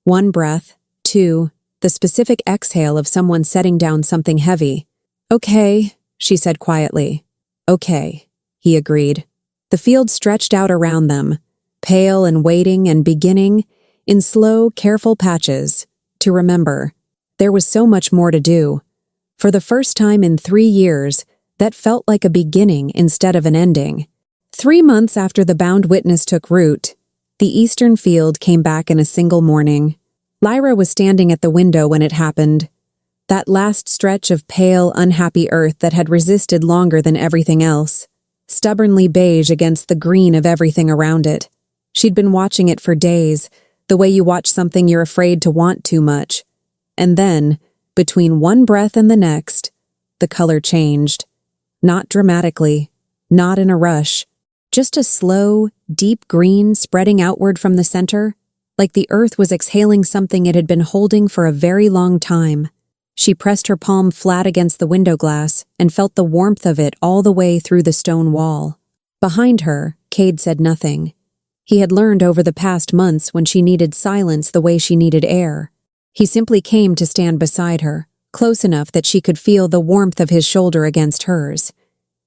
1 breath, 2, the specific exhale of someone setting down something heavy. Okay, she said quietly. Okay, he agreed. The field stretched out around them, pale and waiting and beginning, in slow, careful patches, to remember. There was so much more to do. For the first time in 3 years, that felt like a beginning instead of an ending. 3 months after the bound witness took root, the eastern field came back in a single morning. Lyra was standing at the window when it happened. That last stretch of pale, unhappy earth that had resisted longer than everything else, stubbornly beige against the green of everything around it. She'd been watching it for days, the way you watch something you're afraid to want too much. And then, between one breath and the next, the color changed. Not dramatically, not in a rush, just a slow, deep green spreading outward from the center, like the earth was exhaling something it had been holding for a very long time. She pressed her palm flat against the window glass and felt the warmth of it all the way through the stone wall. Behind her, Cade said nothing. He had learned over the past months when she needed silence the way she needed air. He simply came to stand beside her, close enough that she could feel the warmth of his shoulder against hers.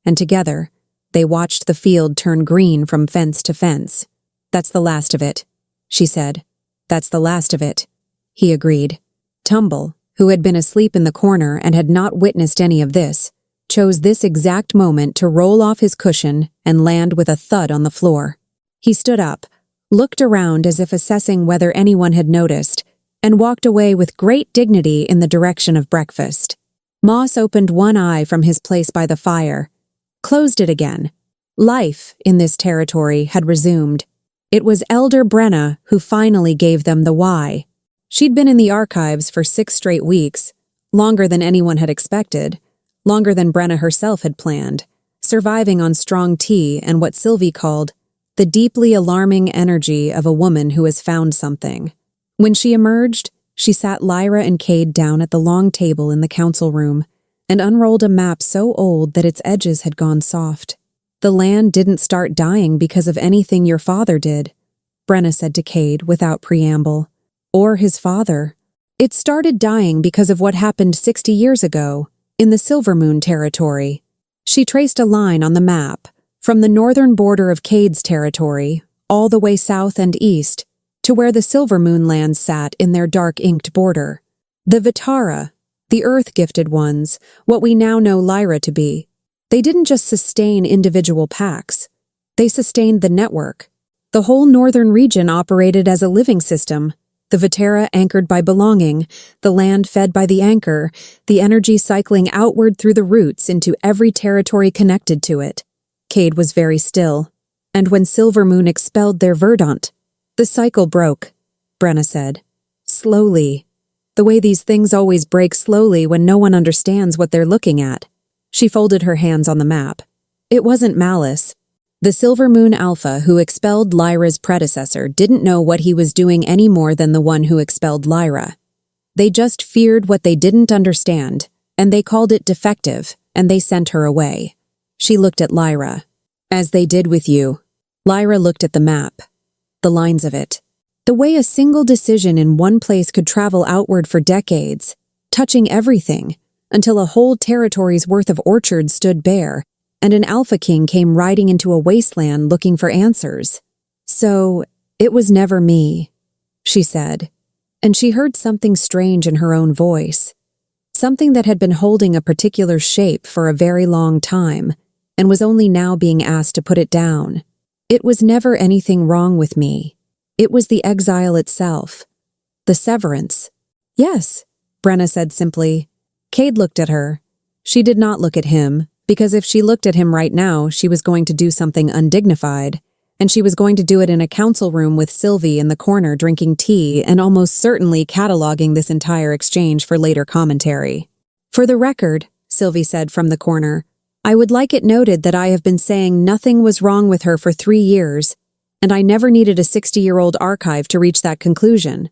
And together, they watched the field turn green from fence to fence. That's the last of it, she said. That's the last of it, he agreed. Tumble, who had been asleep in the corner and had not witnessed any of this, chose this exact moment to roll off his cushion and land with a thud on the floor. He stood up, looked around as if assessing whether anyone had noticed, and walked away with great dignity in the direction of breakfast. Moss opened one eye from his place by the fire, closed it again. Life in this territory had resumed. It was Elder Brenna who finally gave them the why. She'd been in the archives for 6 straight weeks, longer than anyone had expected, longer than Brenna herself had planned, surviving on strong tea and what Sylvie called the deeply alarming energy of a woman who has found something. When she emerged, she sat Lyra and Cade down at the long table in the council room and unrolled a map so old that its edges had gone soft. The land didn't start dying because of anything your father did, Brenna said to Cade without preamble. Or his father. It started dying because of what happened 60 years ago, in the Silvermoon territory. She traced a line on the map, from the northern border of Cade's territory, all the way south and east, to where the Silvermoon lands sat in their dark-inked border. The Vitara, the earth-gifted ones, what we now know Lyra to be, they didn't just sustain individual packs. They sustained the network. The whole northern region operated as a living system, the Vitara anchored by belonging, the land fed by the anchor, the energy cycling outward through the roots into every territory connected to it. Cade was very still, and when Silvermoon expelled their verdant, the cycle broke, Brenna said. Slowly. The way these things always break slowly when no one understands what they're looking at. She folded her hands on the map. It wasn't malice. The Silvermoon Alpha who expelled Lyra's predecessor didn't know what he was doing any more than the one who expelled Lyra. They just feared what they didn't understand, and they called it defective, and they sent her away. She looked at Lyra. As they did with you. Lyra looked at the map. The lines of it. The way a single decision in one place could travel outward for decades, touching everything, until a whole territory's worth of orchards stood bare, and an Alpha King came riding into a wasteland looking for answers. So, it was never me, she said, and she heard something strange in her own voice. Something that had been holding a particular shape for a very long time, and was only now being asked to put it down. It was never anything wrong with me. It was the exile itself. The severance. Yes, Brenna said simply. Cade looked at her. She did not look at him, because if she looked at him right now, she was going to do something undignified, and she was going to do it in a council room with Sylvie in the corner drinking tea and almost certainly cataloging this entire exchange for later commentary. For the record, Sylvie said from the corner, I would like it noted that I have been saying nothing was wrong with her for 3 years, and I never needed a 60-year-old archive to reach that conclusion.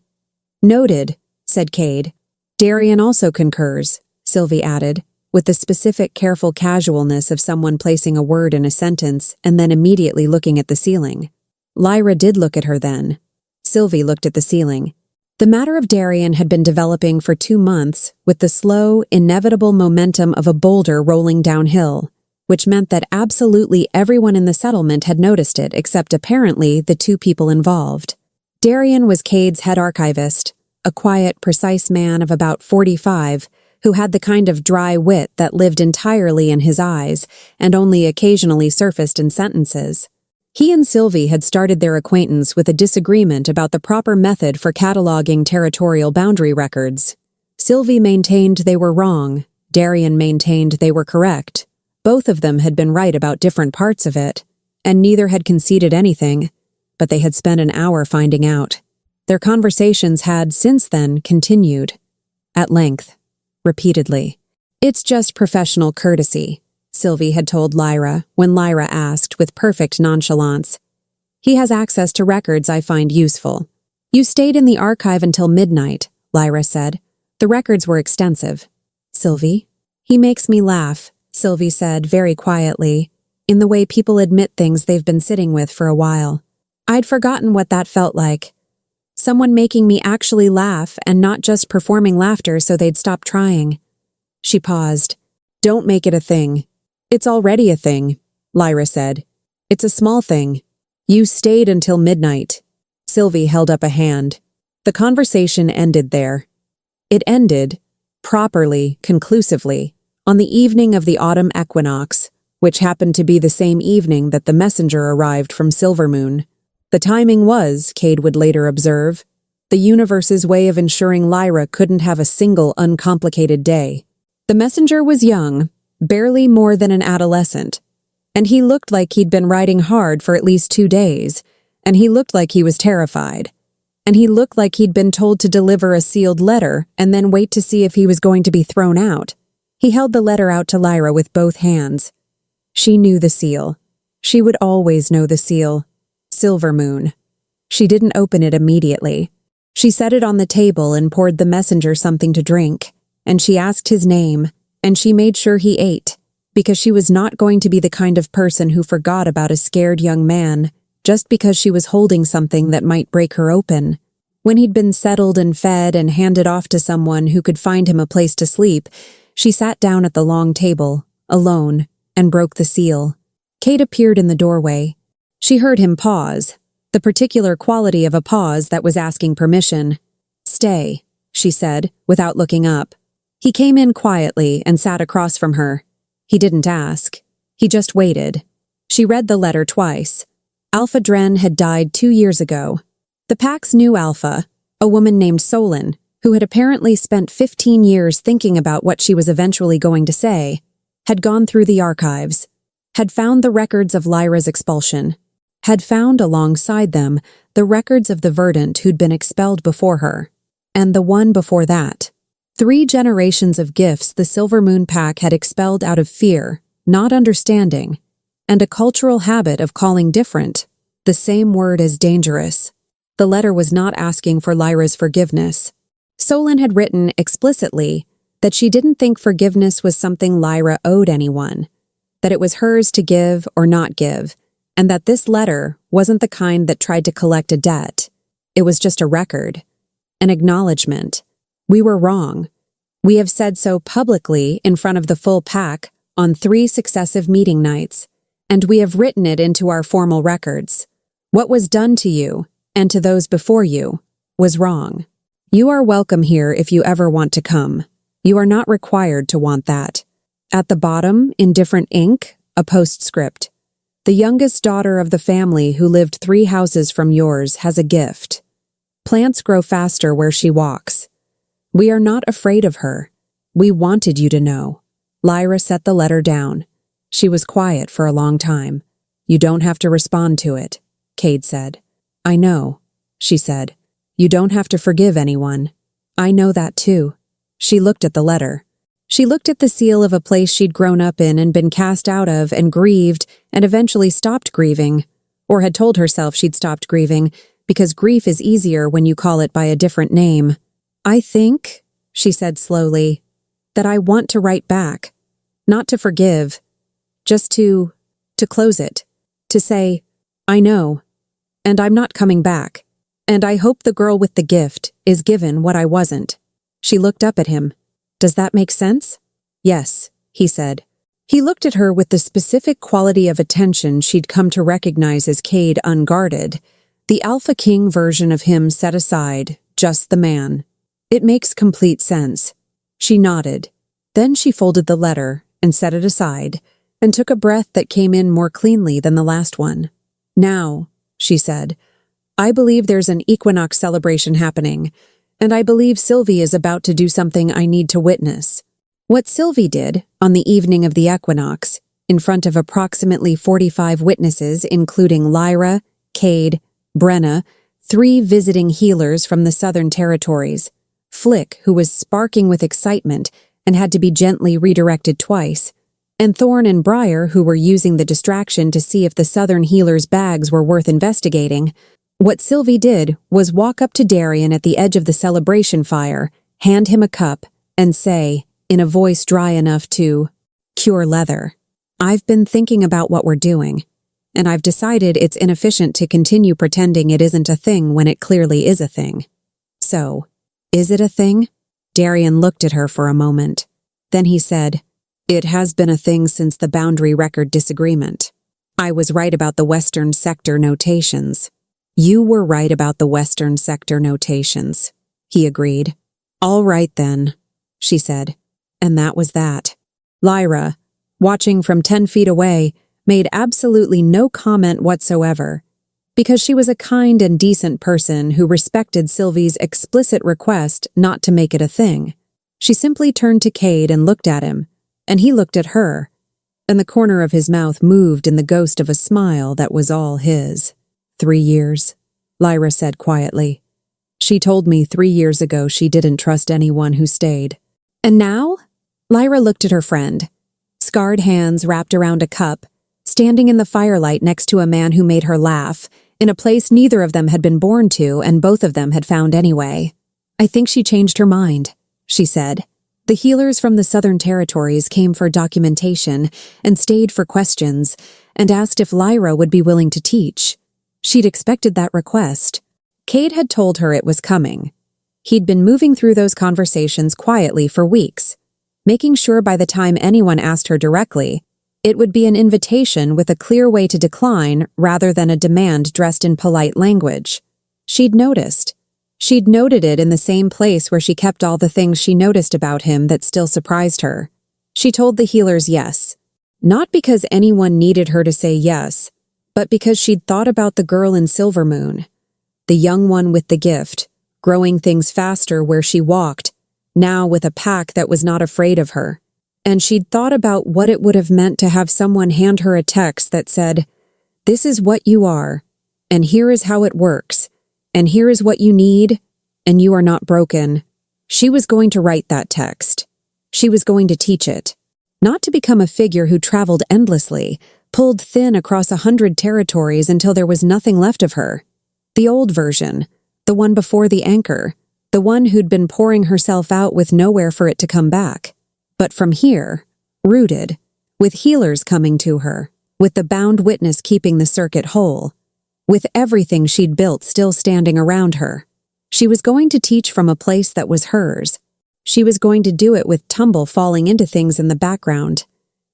Noted, said Cade. Darien also concurs, Sylvie added, with the specific careful casualness of someone placing a word in a sentence and then immediately looking at the ceiling. Lyra did look at her then. Sylvie looked at the ceiling. The matter of Darien had been developing for 2 months with the slow, inevitable momentum of a boulder rolling downhill, which meant that absolutely everyone in the settlement had noticed it except apparently the 2 people involved. Darien was Cade's head archivist, a quiet, precise man of about 45, who had the kind of dry wit that lived entirely in his eyes and only occasionally surfaced in sentences. He and Sylvie had started their acquaintance with a disagreement about the proper method for cataloging territorial boundary records. Sylvie maintained they were wrong, Darien maintained they were correct. Both of them had been right about different parts of it, and neither had conceded anything, but they had spent an hour finding out. Their conversations had, since then, continued. At length. Repeatedly. It's just professional courtesy, Sylvie had told Lyra when Lyra asked with perfect nonchalance. He has access to records I find useful. You stayed in the archive until midnight, Lyra said. The records were extensive. Sylvie? He makes me laugh, Sylvie said very quietly, in the way people admit things they've been sitting with for a while. I'd forgotten what that felt like. Someone making me actually laugh and not just performing laughter so they'd stop trying. She paused. Don't make it a thing. It's already a thing, Lyra said. It's a small thing. You stayed until midnight. Sylvie held up a hand. The conversation ended there. It ended, properly, conclusively, on the evening of the autumn equinox, which happened to be the same evening that the messenger arrived from Silvermoon. The timing was, Cade would later observe, the universe's way of ensuring Lyra couldn't have a single uncomplicated day. The messenger was young, barely more than an adolescent, and he looked like he'd been riding hard for at least 2 days, and he looked like he was terrified, and he looked like he'd been told to deliver a sealed letter and then wait to see if he was going to be thrown out. He held the letter out to Lyra with both hands. She knew the seal. She would always know the seal. Silvermoon. She didn't open it immediately. She set it on the table and poured the messenger something to drink, and she asked his name, and she made sure he ate, because she was not going to be the kind of person who forgot about a scared young man just because she was holding something that might break her open. When he'd been settled and fed and handed off to someone who could find him a place to sleep, she sat down at the long table, alone, and broke the seal. Cade appeared in the doorway. She heard him pause, the particular quality of a pause that was asking permission. Stay, she said, without looking up. He came in quietly and sat across from her. He didn't ask. He just waited. She read the letter twice. Alpha Dren had died 2 years ago. The Pact's new Alpha, a woman named Solon, who had apparently spent 15 years thinking about what she was eventually going to say, had gone through the archives, had found the records of Lyra's expulsion, had found alongside them the records of the Verdant who'd been expelled before her, and the one before that. 3 generations of gifts the Silvermoon Pack had expelled out of fear, not understanding, and a cultural habit of calling different, the same word as dangerous. The letter was not asking for Lyra's forgiveness. Solon had written explicitly that she didn't think forgiveness was something Lyra owed anyone, that it was hers to give or not give, and that this letter wasn't the kind that tried to collect a debt. It was just a record, an acknowledgement. We were wrong. We have said so publicly in front of the full pack on 3 successive meeting nights, and we have written it into our formal records. What was done to you, and to those before you, was wrong. You are welcome here if you ever want to come. You are not required to want that. At the bottom, in different ink, a postscript. The youngest daughter of the family who lived 3 houses from yours has a gift. Plants grow faster where she walks. We are not afraid of her. We wanted you to know. Lyra set the letter down. She was quiet for a long time. You don't have to respond to it, Cade said. I know, she said. You don't have to forgive anyone. I know that too. She looked at the letter. She looked at the seal of a place she'd grown up in and been cast out of and grieved and eventually stopped grieving, or had told herself she'd stopped grieving because grief is easier when you call it by a different name. I think, she said slowly, that I want to write back, not to forgive, just to close it, to say, I know, and I'm not coming back, and I hope the girl with the gift is given what I wasn't. She looked up at him. Does that make sense? Yes, he said. He looked at her with the specific quality of attention she'd come to recognize as Cade unguarded, the Alpha King version of him set aside, just the man. It makes complete sense. She nodded. Then she folded the letter and set it aside, and took a breath that came in more cleanly than the last one. Now, she said, I believe there's an Equinox Celebration happening, and I believe Sylvie is about to do something I need to witness. What Sylvie did on the evening of the equinox, in front of approximately 45 witnesses including Lyra, Cade, Brenna, 3 visiting healers from the Southern Territories, Flick, who was sparking with excitement and had to be gently redirected twice, and Thorn and Briar, who were using the distraction to see if the Southern healers' bags were worth investigating. What Sylvie did was walk up to Darien at the edge of the celebration fire, hand him a cup, and say, in a voice dry enough to cure leather, I've been thinking about what we're doing, and I've decided it's inefficient to continue pretending it isn't a thing when it clearly is a thing. So, is it a thing? Darien looked at her for a moment. Then he said, It has been a thing since the boundary record disagreement. I was right about the Western Sector notations. You were right about the Western Sector notations, he agreed. All right then, she said. And that was that. Lyra, watching from 10 feet away, made absolutely no comment whatsoever, because she was a kind and decent person who respected Sylvie's explicit request not to make it a thing. She simply turned to Cade and looked at him, and he looked at her, and the corner of his mouth moved in the ghost of a smile that was all his. 3 years, Lyra said quietly. She told me 3 years ago she didn't trust anyone who stayed. And now? Lyra looked at her friend, scarred hands wrapped around a cup, standing in the firelight next to a man who made her laugh, in a place neither of them had been born to and both of them had found anyway. I think she changed her mind, she said. The healers from the Southern Territories came for documentation and stayed for questions and asked if Lyra would be willing to teach. She'd expected that request. Cade had told her it was coming. He'd been moving through those conversations quietly for weeks, making sure by the time anyone asked her directly, it would be an invitation with a clear way to decline rather than a demand dressed in polite language. She'd noticed. She'd noted it in the same place where she kept all the things she noticed about him that still surprised her. She told the healers yes, not because anyone needed her to say yes, but because she'd thought about the girl in Silvermoon, the young one with the gift, growing things faster where she walked, now with a pack that was not afraid of her. And she'd thought about what it would have meant to have someone hand her a text that said, This is what you are, and here is how it works, and here is what you need, and you are not broken. She was going to write that text. She was going to teach it. Not to become a figure who traveled endlessly, pulled thin across 100 territories until there was nothing left of her. The old version, the one before the anchor, the one who'd been pouring herself out with nowhere for it to come back. But from here, rooted, with healers coming to her, with the bound witness keeping the circuit whole, with everything she'd built still standing around her. She was going to teach from a place that was hers. She was going to do it with Tumble falling into things in the background,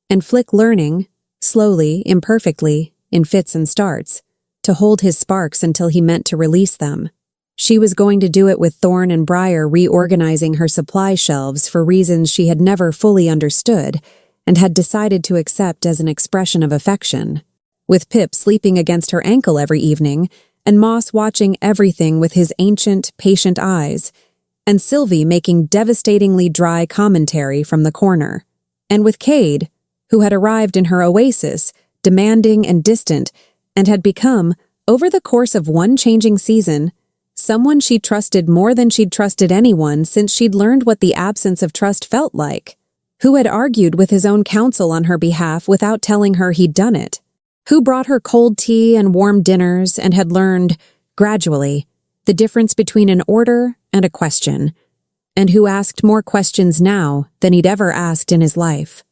and Flick learning, slowly, imperfectly, in fits and starts, to hold his sparks until he meant to release them. She was going to do it with Thorn and Briar reorganizing her supply shelves for reasons she had never fully understood and had decided to accept as an expression of affection, with Pip sleeping against her ankle every evening and Moss watching everything with his ancient, patient eyes, and Sylvie making devastatingly dry commentary from the corner, and with Cade, who had arrived in her Oasis, demanding and distant, and had become, over the course of one changing season, someone she trusted more than she'd trusted anyone since she'd learned what the absence of trust felt like, who had argued with his own counsel on her behalf without telling her he'd done it, who brought her cold tea and warm dinners and had learned, gradually, the difference between an order and a question, and who asked more questions now than he'd ever asked in his life.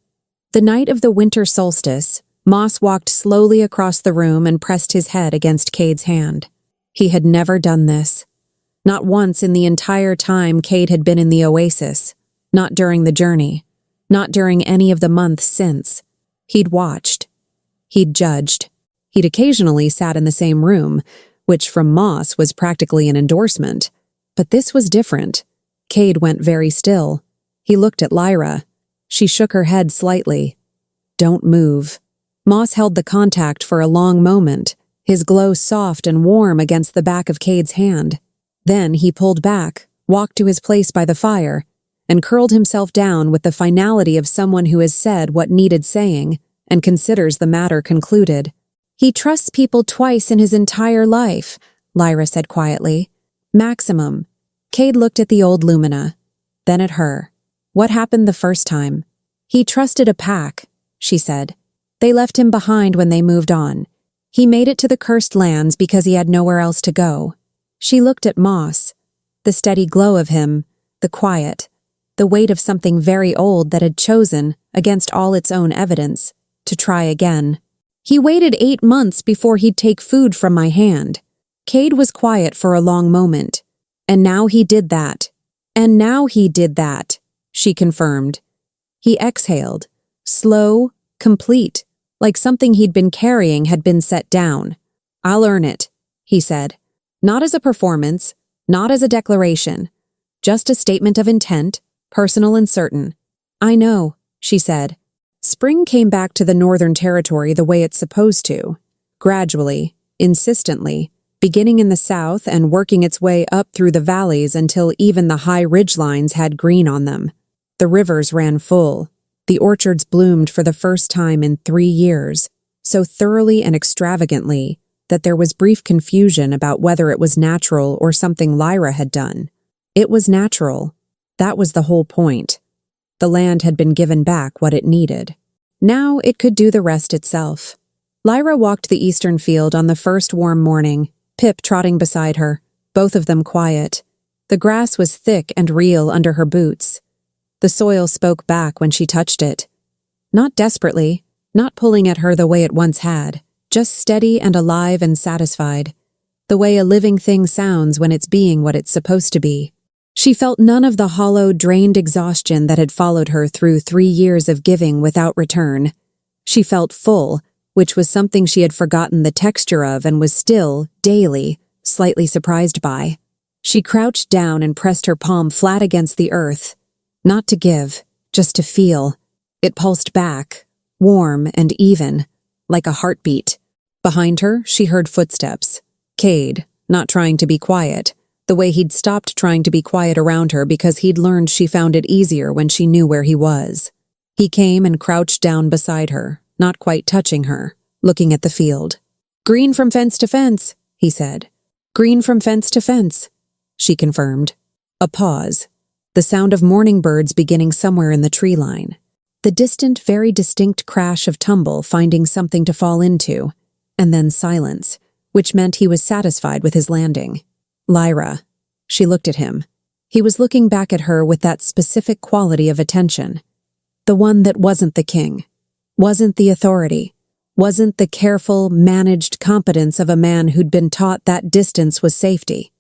The night of the winter solstice, Moss walked slowly across the room and pressed his head against Cade's hand. He had never done this. Not once in the entire time Cade had been in the Oasis. Not during the journey. Not during any of the months since. He'd watched. He'd judged. He'd occasionally sat in the same room, which from Moss was practically an endorsement. But this was different. Cade went very still. He looked at Lyra. She shook her head slightly. "Don't move." Moss held the contact for a long moment, his glow soft and warm against the back of Cade's hand. Then he pulled back, walked to his place by the fire, and curled himself down with the finality of someone who has said what needed saying and considers the matter concluded. "He trusts people twice in his entire life," Lyra said quietly. "Maximum." Cade looked at the old Lumina, then at her. "What happened the first time?" "He trusted a pack," she said. "They left him behind when they moved on. He made it to the cursed lands because he had nowhere else to go." She looked at Moss, the steady glow of him, the quiet, the weight of something very old that had chosen, against all its own evidence, to try again. "He waited 8 months before he'd take food from my hand." Cade was quiet for a long moment. "And now he did that." "And now he did that," she confirmed. He exhaled, slow, complete, like something he'd been carrying had been set down. "I'll earn it," he said. "Not as a performance, not as a declaration. Just a statement of intent, personal and certain." "I know," she said. Spring came back to the Northern Territory the way it's supposed to, gradually, insistently, beginning in the south and working its way up through the valleys until even the high ridgelines had green on them. The rivers ran full. The orchards bloomed for the first time in 3 years, so thoroughly and extravagantly that there was brief confusion about whether it was natural or something Lyra had done. It was natural. That was the whole point. The land had been given back what it needed. Now it could do the rest itself. Lyra walked the eastern field on the first warm morning, Pip trotting beside her, both of them quiet. The grass was thick and real under her boots. The soil spoke back when she touched it. Not desperately, not pulling at her the way it once had, just steady and alive and satisfied, the way a living thing sounds when it's being what it's supposed to be. She felt none of the hollow, drained exhaustion that had followed her through 3 years of giving without return. She felt full, which was something she had forgotten the texture of and was still, daily, slightly surprised by. She crouched down and pressed her palm flat against the earth. Not to give, just to feel. It pulsed back, warm and even, like a heartbeat. Behind her, she heard footsteps. Cade, not trying to be quiet, the way he'd stopped trying to be quiet around her because he'd learned she found it easier when she knew where he was. He came and crouched down beside her, not quite touching her, looking at the field. "Green from fence to fence," he said. "Green from fence to fence," she confirmed. A pause. The sound of morning birds beginning somewhere in the tree line. The distant, very distinct crash of Tumble finding something to fall into, and then silence, which meant he was satisfied with his landing. Lyra. She looked at him. He was looking back at her with that specific quality of attention. The one that wasn't the king, wasn't the authority, wasn't the careful, managed competence of a man who'd been taught that distance was safety.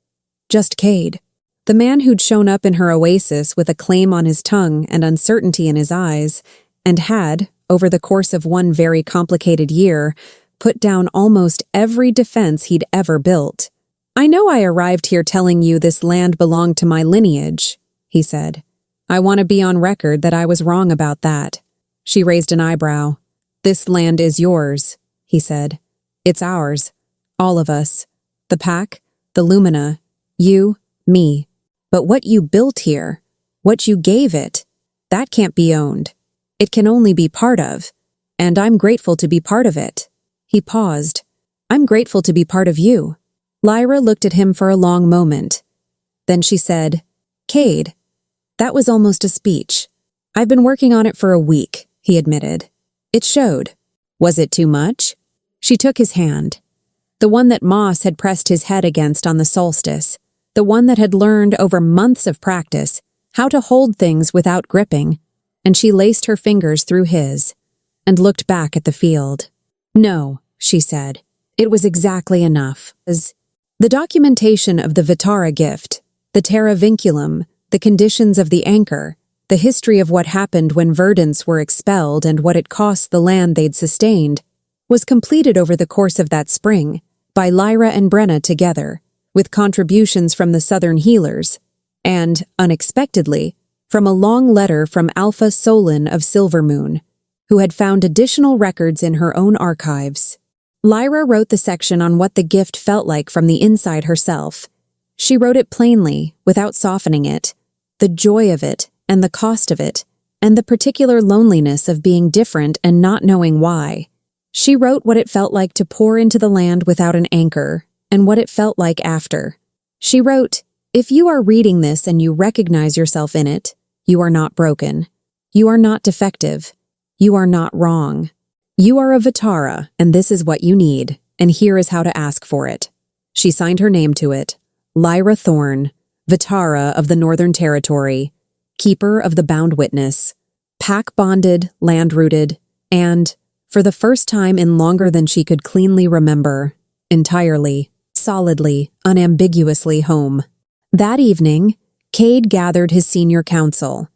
Just Cade, the man who'd shown up in her oasis with acclaim on his tongue and uncertainty in his eyes, and had, over the course of one very complicated year, put down almost every defense he'd ever built. "I know I arrived here telling you this land belonged to my lineage," he said. "I want to be on record that I was wrong about that." She raised an eyebrow. "This land is yours," he said. "It's ours. All of us. The Pack, the Lumina, you, me. But what you built here, what you gave it, that can't be owned. It can only be part of. And I'm grateful to be part of it." He paused. "I'm grateful to be part of you." Lyra looked at him for a long moment. Then she said, "Cade, that was almost a speech. I've been working on it for a week," he admitted. "It showed. Was it too much?" She took his hand, the one that Moss had pressed his head against on the solstice, the one that had learned over months of practice how to hold things without gripping, and she laced her fingers through his and looked back at the field. "No," she said. "It was exactly enough. The documentation of the Vitara gift, the terra vinculum, the conditions of the anchor, the history of what happened when verdants were expelled and what it cost the land they'd sustained, was completed over the course of that spring by Lyra and Brenna together, with contributions from the Southern Healers, and, unexpectedly, from a long letter from Alpha Solon of Silvermoon, who had found additional records in her own archives. Lyra wrote the section on what the gift felt like from the inside herself. She wrote it plainly, without softening it, the joy of it and the cost of it, and the particular loneliness of being different and not knowing why. She wrote what it felt like to pour into the land without an anchor, and what it felt like after. She wrote, "If you are reading this and you recognize yourself in it, you are not broken. You are not defective. You are not wrong. You are a Vitara, and this is what you need, and here is how to ask for it." She signed her name to it, Lyra Thorne, Vitara of the Northern Territory, Keeper of the Bound Witness, pack-bonded, land-rooted, and, for the first time in longer than she could cleanly remember, entirely, solidly, unambiguously home. That evening, Cade gathered his senior council.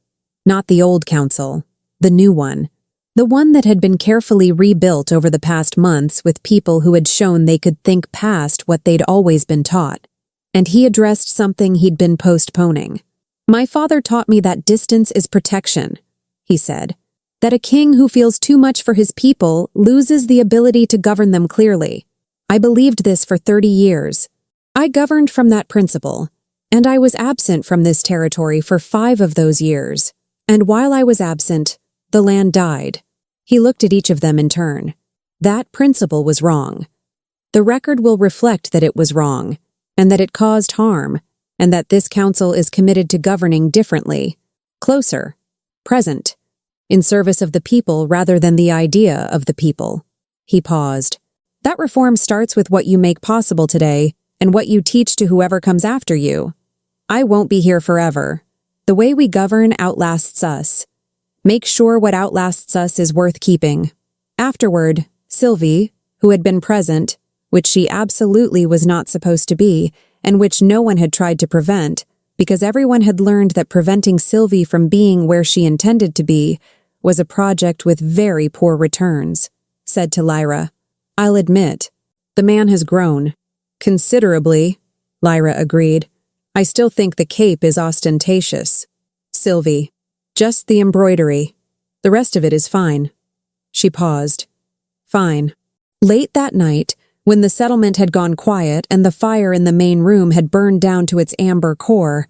Not the old council, the new one. The one that had been carefully rebuilt over the past months with people who had shown they could think past what they'd always been taught. And he addressed something he'd been postponing. "My father taught me that distance is protection," he said. "That a king who feels too much for his people loses the ability to govern them clearly. I believed this for 30 years. I governed from that principle, and I was absent from this territory for 5 of those years. And while I was absent, the land died." He looked at each of them in turn. "That principle was wrong. The record will reflect that it was wrong, and that it caused harm, and that this council is committed to governing differently, closer, present, in service of the people rather than the idea of the people." He paused. "That reform starts with what you make possible today and what you teach to whoever comes after you. I won't be here forever. The way we govern outlasts us. Make sure what outlasts us is worth keeping." Afterward, Sylvie, who had been present, which she absolutely was not supposed to be, and which no one had tried to prevent, because everyone had learned that preventing Sylvie from being where she intended to be was a project with very poor returns, said to Lyra, "I'll admit, the man has grown." "Considerably," Lyra agreed. "I still think the cape is ostentatious." Sylvie, "Just the embroidery. The rest of it is fine." She paused. "Fine." Late that night, when the settlement had gone quiet and the fire in the main room had burned down to its amber core,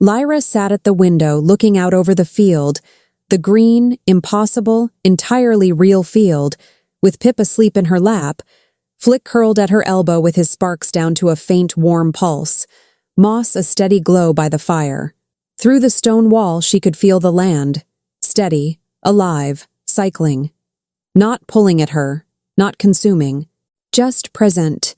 Lyra sat at the window looking out over the field, the green, impossible, entirely real field, with Pip asleep in her lap, Flick curled at her elbow with his sparks down to a faint, warm pulse, Moss a steady glow by the fire. Through the stone wall she could feel the land, steady, alive, cycling. Not pulling at her, not consuming, just present,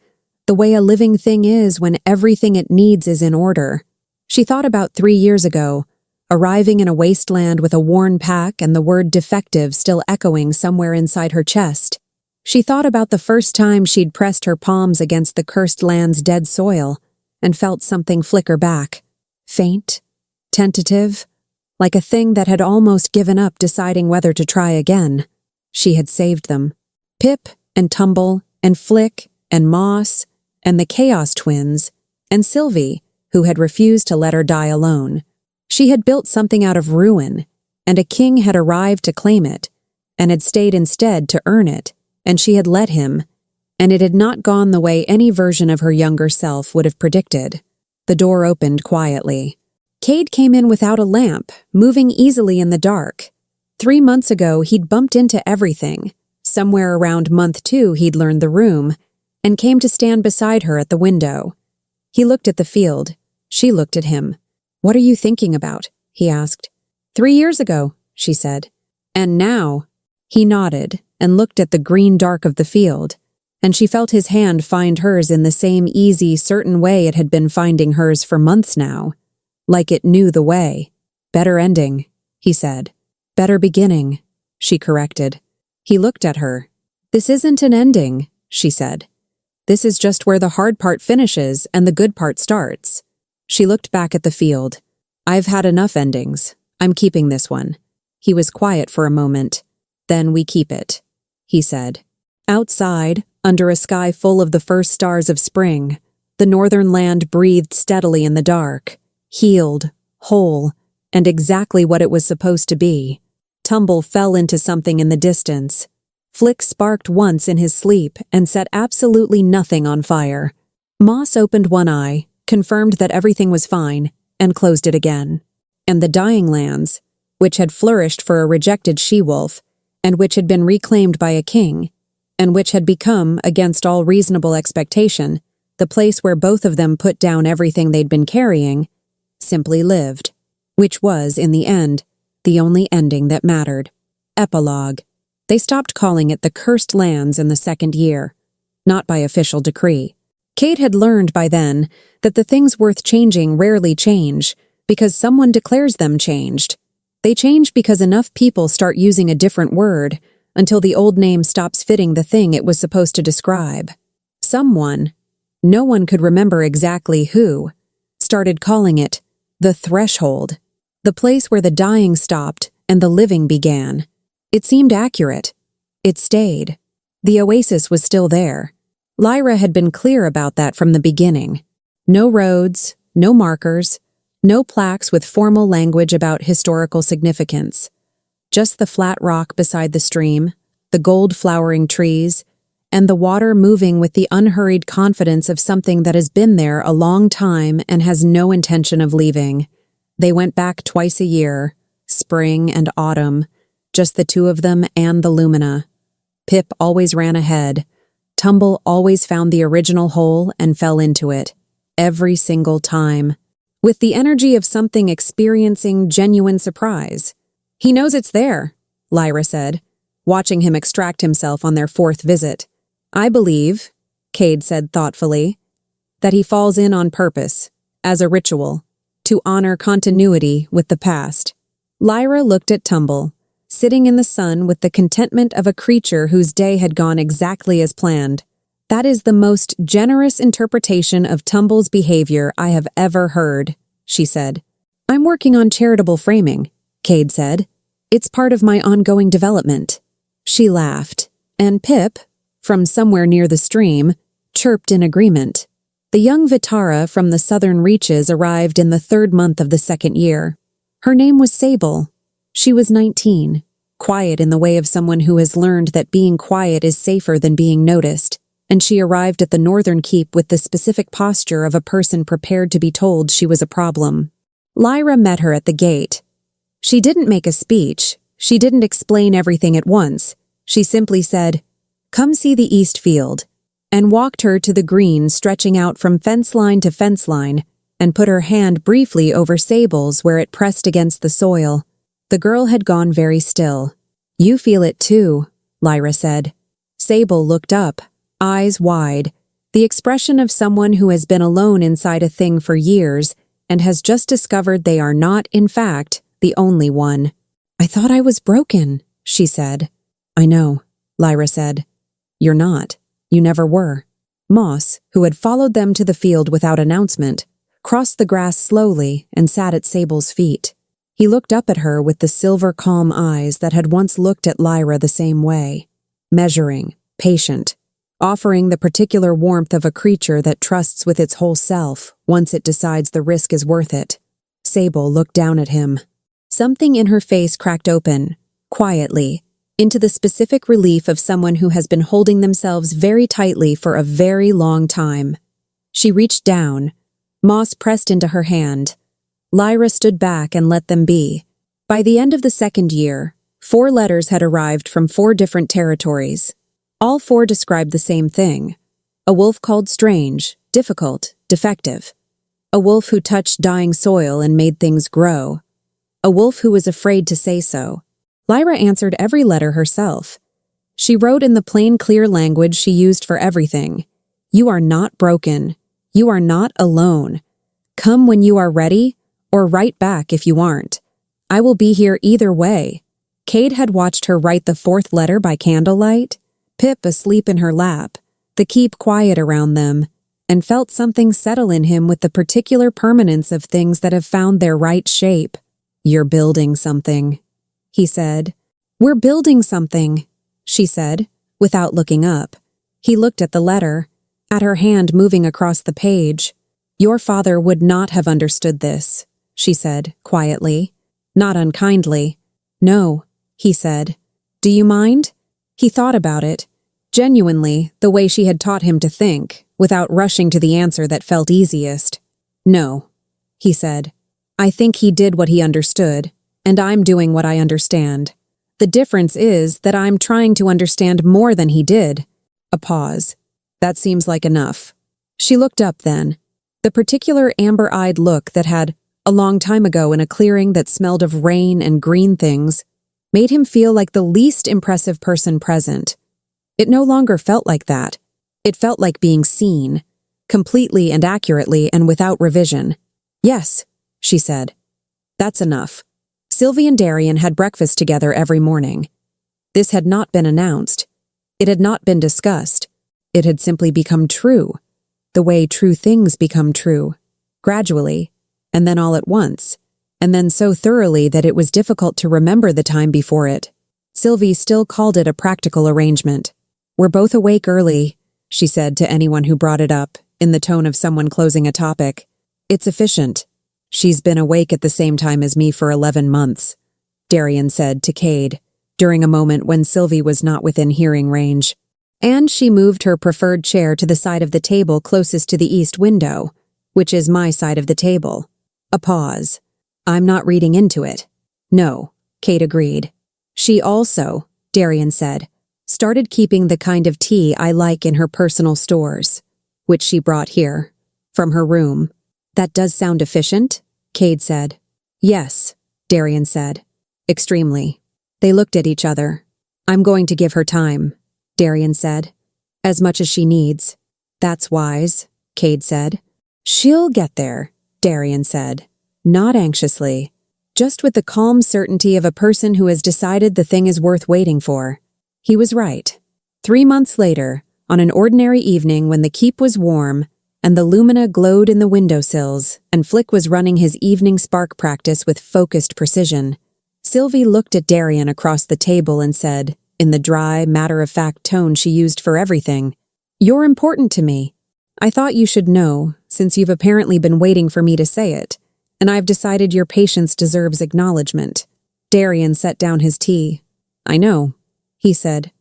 the way a living thing is when everything it needs is in order. She thought about 3 years ago, arriving in a wasteland with a worn pack and the word defective still echoing somewhere inside her chest, She thought about the first time she'd pressed her palms against the cursed land's dead soil and felt something flicker back. Faint, tentative, like a thing that had almost given up deciding whether to try again. She had saved them. Pip and Tumble and Flick and Moss and the Chaos Twins and Sylvie, who had refused to let her die alone. She had built something out of ruin, and a king had arrived to claim it, and had stayed instead to earn it, and she had let him, and it had not gone the way any version of her younger self would have predicted. The door opened quietly. Cade came in without a lamp, moving easily in the dark. 3 months ago, he'd bumped into everything. Somewhere around month 2, he'd learned the room, and came to stand beside her at the window. He looked at the field. She looked at him. "What are you thinking about?" he asked. 3 years ago," she said. "And now?" He nodded and looked at the green dark of the field, and she felt his hand find hers in the same easy, certain way it had been finding hers for months now. Like it knew the way. "Better ending," he said. "Better beginning," she corrected. He looked at her. "This isn't an ending," she said. "This is just where the hard part finishes and the good part starts." She looked back at the field. "I've had enough endings. I'm keeping this one." He was quiet for a moment. "Then we keep it," he said. Outside, under a sky full of the first stars of spring, the northern land breathed steadily in the dark, healed, whole, and exactly what it was supposed to be. Tumble fell into something in the distance. Flick sparked once in his sleep and set absolutely nothing on fire. Moss opened one eye, confirmed that everything was fine, and closed it again. And the dying lands, which had flourished for a rejected she-wolf, and which had been reclaimed by a king, and which had become, against all reasonable expectation, the place where both of them put down everything they'd been carrying, simply lived, which was, in the end, the only ending that mattered. Epilogue. They stopped calling it the Cursed Lands in the 2nd year, not by official decree. Cade had learned by then that the things worth changing rarely change because someone declares them changed. They change because enough people start using a different word until the old name stops fitting the thing it was supposed to describe. Someone, no one could remember exactly who, started calling it the threshold, the place where the dying stopped and the living began. It seemed accurate. It stayed. The Oasis was still there. Lyra had been clear about that from the beginning. No roads, no markers, no plaques with formal language about historical significance. Just the flat rock beside the stream, the gold-flowering trees, and the water moving with the unhurried confidence of something that has been there a long time and has no intention of leaving. They went back twice a year, spring and autumn, just the two of them and the Lumina. Pip always ran ahead. Tumble always found the original hole and fell into it, every single time, with the energy of something experiencing genuine surprise. "He knows it's there," Lyra said, watching him extract himself on their 4th visit. "I believe," Cade said thoughtfully, "that he falls in on purpose, as a ritual, to honor continuity with the past." Lyra looked at Tumble, sitting in the sun with the contentment of a creature whose day had gone exactly as planned. "That is the most generous interpretation of Tumble's behavior I have ever heard," she said. "I'm working on charitable framing," Cade said. "It's part of my ongoing development." She laughed, and Pip, from somewhere near the stream, chirped in agreement. The young Vitara from the southern reaches arrived in the 3rd month of the 2nd year. Her name was Sable. She was 19, quiet in the way of someone who has learned that being quiet is safer than being noticed, and she arrived at the northern keep with the specific posture of a person prepared to be told she was a problem. Lyra met her at the gate. She didn't make a speech. She didn't explain everything at once. She simply said, "Come see the East Field," and walked her to the green stretching out from fence line to fence line, and put her hand briefly over Sable's where it pressed against the soil. The girl had gone very still. "You feel it too," Lyra said. Sable looked up, eyes wide, the expression of someone who has been alone inside a thing for years and has just discovered they are not, in fact, the only one. "I thought I was broken," she said. "I know," Lyra said. You're not. You never were. Moss, who had followed them to the field without announcement, crossed the grass slowly and sat at Sable's feet. He looked up at her with the silver calm eyes that had once looked at Lyra the same way, measuring, patient, offering the particular warmth of a creature that trusts with its whole self once it decides the risk is worth it. Sable looked down at him. Something in her face cracked open, quietly, into the specific relief of someone who has been holding themselves very tightly for a very long time. She reached down. Moss pressed into her hand. Lyra stood back and let them be. By the end of the second year, 4 letters had arrived from 4 different territories. All 4 described the same thing. A wolf called strange, difficult, defective. A wolf who touched dying soil and made things grow. A wolf who was afraid to say so. Lyra answered every letter herself. She wrote in the plain, clear language she used for everything. You are not broken. You are not alone. Come when you are ready, or write back if you aren't. I will be here either way. Cade had watched her write the 4th letter by candlelight, Pip asleep in her lap, the keep quiet around them, and felt something settle in him with the particular permanence of things that have found their right shape. You're building something, he said. We're building something, she said, without looking up. He looked at the letter, at her hand moving across the page. Your father would not have understood this, she said, quietly. Not unkindly. No, he said. Do you mind? He thought about it, genuinely, the way she had taught him to think, without rushing to the answer that felt easiest. No, he said. I think he did what he understood, and I'm doing what I understand. The difference is that I'm trying to understand more than he did. A pause. That seems like enough. She looked up then. The particular amber-eyed look that had, a long time ago in a clearing that smelled of rain and green things, made him feel like the least impressive person present. It no longer felt like that. It felt like being seen, completely and accurately and without revision. Yes, she said. That's enough. Sylvie and Darien had breakfast together every morning. This had not been announced. It had not been discussed. It had simply become true, the way true things become true, gradually, and then all at once, and then so thoroughly that it was difficult to remember the time before it. Sylvie still called it a practical arrangement. We're both awake early, she said to anyone who brought it up, in the tone of someone closing a topic. It's efficient. She's been awake at the same time as me for 11 months, Darien said to Cade, during a moment when Sylvie was not within hearing range. And she moved her preferred chair to the side of the table closest to the east window, which is my side of the table. A pause. I'm not reading into it. No, Cade agreed. She also, Darien said, started keeping the kind of tea I like in her personal stores, which she brought here, from her room. That does sound efficient, Cade said. Yes, Darien said. Extremely. They looked at each other. I'm going to give her time, Darien said. As much as she needs. That's wise, Cade said. She'll get there, Darien said. Not anxiously. Just with the calm certainty of a person who has decided the thing is worth waiting for. He was right. 3 months later, on an ordinary evening when the keep was warm, and the lumina glowed in the windowsills, and Flick was running his evening spark practice with focused precision, Sylvie looked at Darien across the table and said, in the dry, matter-of-fact tone she used for everything, You're important to me. I thought you should know, since you've apparently been waiting for me to say it, and I've decided your patience deserves acknowledgement. Darien set down his tea. I know, he said.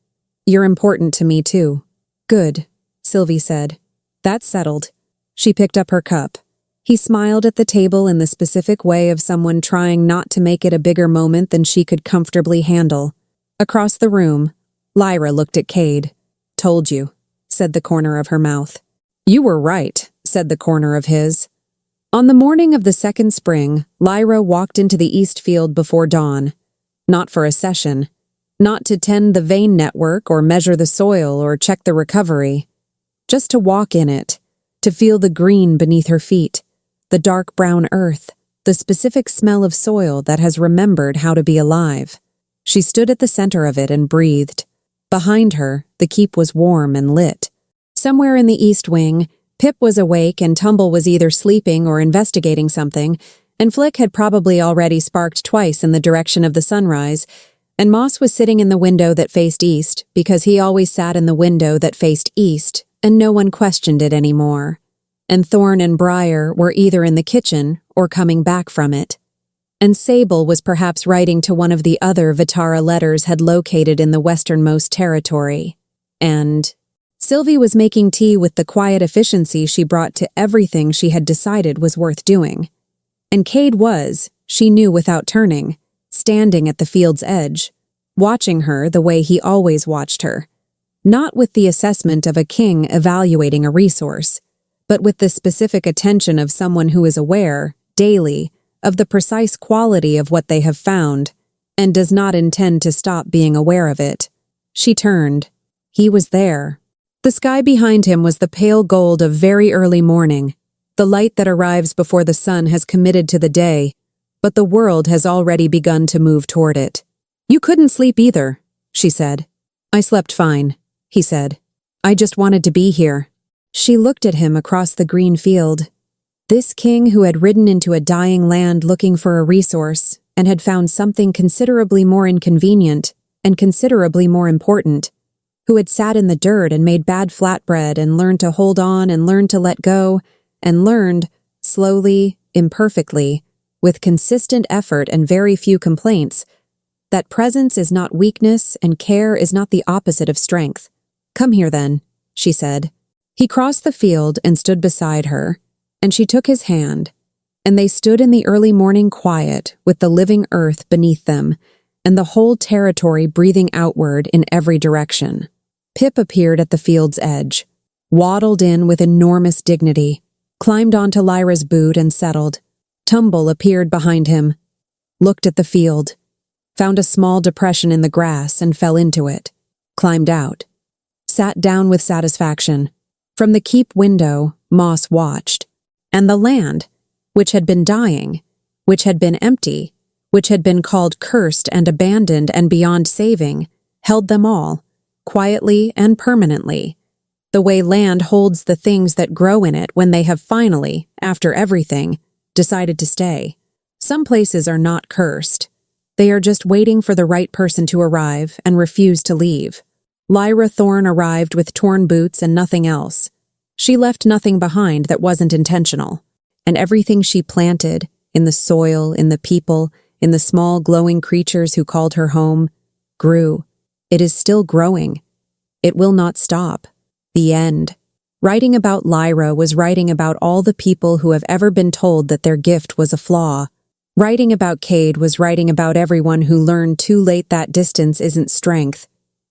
You're important to me, too. Good, Sylvie said. That's settled. She picked up her cup. He smiled at the table in the specific way of someone trying not to make it a bigger moment than she could comfortably handle. Across the room, Lyra looked at Cade. Told you, said the corner of her mouth. You were right, said the corner of his. On the morning of the second spring, Lyra walked into the east field before dawn. Not for a session. Not to tend the vein network or measure the soil or check the recovery. Just to walk in it, to feel the green beneath her feet, the dark brown earth, the specific smell of soil that has remembered how to be alive. She stood at the center of it and breathed. Behind her, the keep was warm and lit. Somewhere in the east wing, Pip was awake and Tumble was either sleeping or investigating something, and Flick had probably already sparked twice in the direction of the sunrise, and Moss was sitting in the window that faced east because he always sat in the window that faced east, and no one questioned it anymore. And Thorn and Briar were either in the kitchen or coming back from it. And Sable was perhaps writing to one of the other Vitara letters had located in the westernmost territory. And Sylvie was making tea with the quiet efficiency she brought to everything she had decided was worth doing. And Cade was, she knew without turning, standing at the field's edge, watching her the way he always watched her. Not with the assessment of a king evaluating a resource, but with the specific attention of someone who is aware, daily, of the precise quality of what they have found, and does not intend to stop being aware of it. She turned. He was there. The sky behind him was the pale gold of very early morning, the light that arrives before the sun has committed to the day, but the world has already begun to move toward it. "You couldn't sleep either," she said. "I slept fine," he said. "I just wanted to be here." She looked at him across the green field. This king who had ridden into a dying land looking for a resource and had found something considerably more inconvenient and considerably more important, who had sat in the dirt and made bad flatbread and learned to hold on and learned to let go and learned, slowly, imperfectly, with consistent effort and very few complaints, that presence is not weakness and care is not the opposite of strength. "Come here then," she said. He crossed the field and stood beside her, and she took his hand, and they stood in the early morning quiet with the living earth beneath them and the whole territory breathing outward in every direction. Pip appeared at the field's edge, waddled in with enormous dignity, climbed onto Lyra's boot and settled. Tumble appeared behind him, looked at the field, found a small depression in the grass and fell into it, climbed out, sat down with satisfaction. From the keep window, Moss watched, and the land, which had been dying, which had been empty, which had been called cursed and abandoned and beyond saving, held them all, quietly and permanently, the way land holds the things that grow in it when they have finally, after everything, decided to stay. Some places are not cursed. They are just waiting for the right person to arrive and refuse to leave. Lyra Thorne arrived with torn boots and nothing else. She left nothing behind that wasn't intentional, and everything she planted, in the soil, in the people, in the small glowing creatures who called her home, grew. It is still growing. It will not stop. The end. Writing about Lyra was writing about all the people who have ever been told that their gift was a flaw. Writing about Cade was writing about everyone who learned too late that distance isn't strength.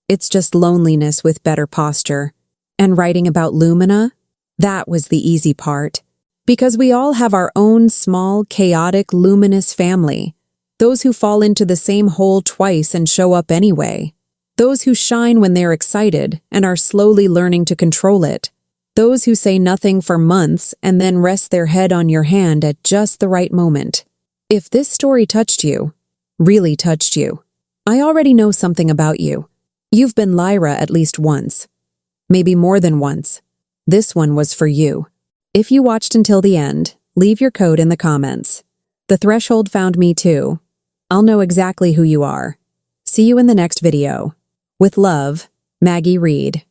It's just loneliness with better posture. And writing about Lumina? That was the easy part. Because we all have our own small, chaotic, luminous family. Those who fall into the same hole twice and show up anyway. Those who shine when they're excited and are slowly learning to control it. Those who say nothing for months and then rest their head on your hand at just the right moment. If this story touched you, really touched you, I already know something about you. You've been Lyra at least once. Maybe more than once. This one was for you. If you watched until the end, leave your code in the comments. The threshold found me too. I'll know exactly who you are. See you in the next video. With love, Maggie Reed.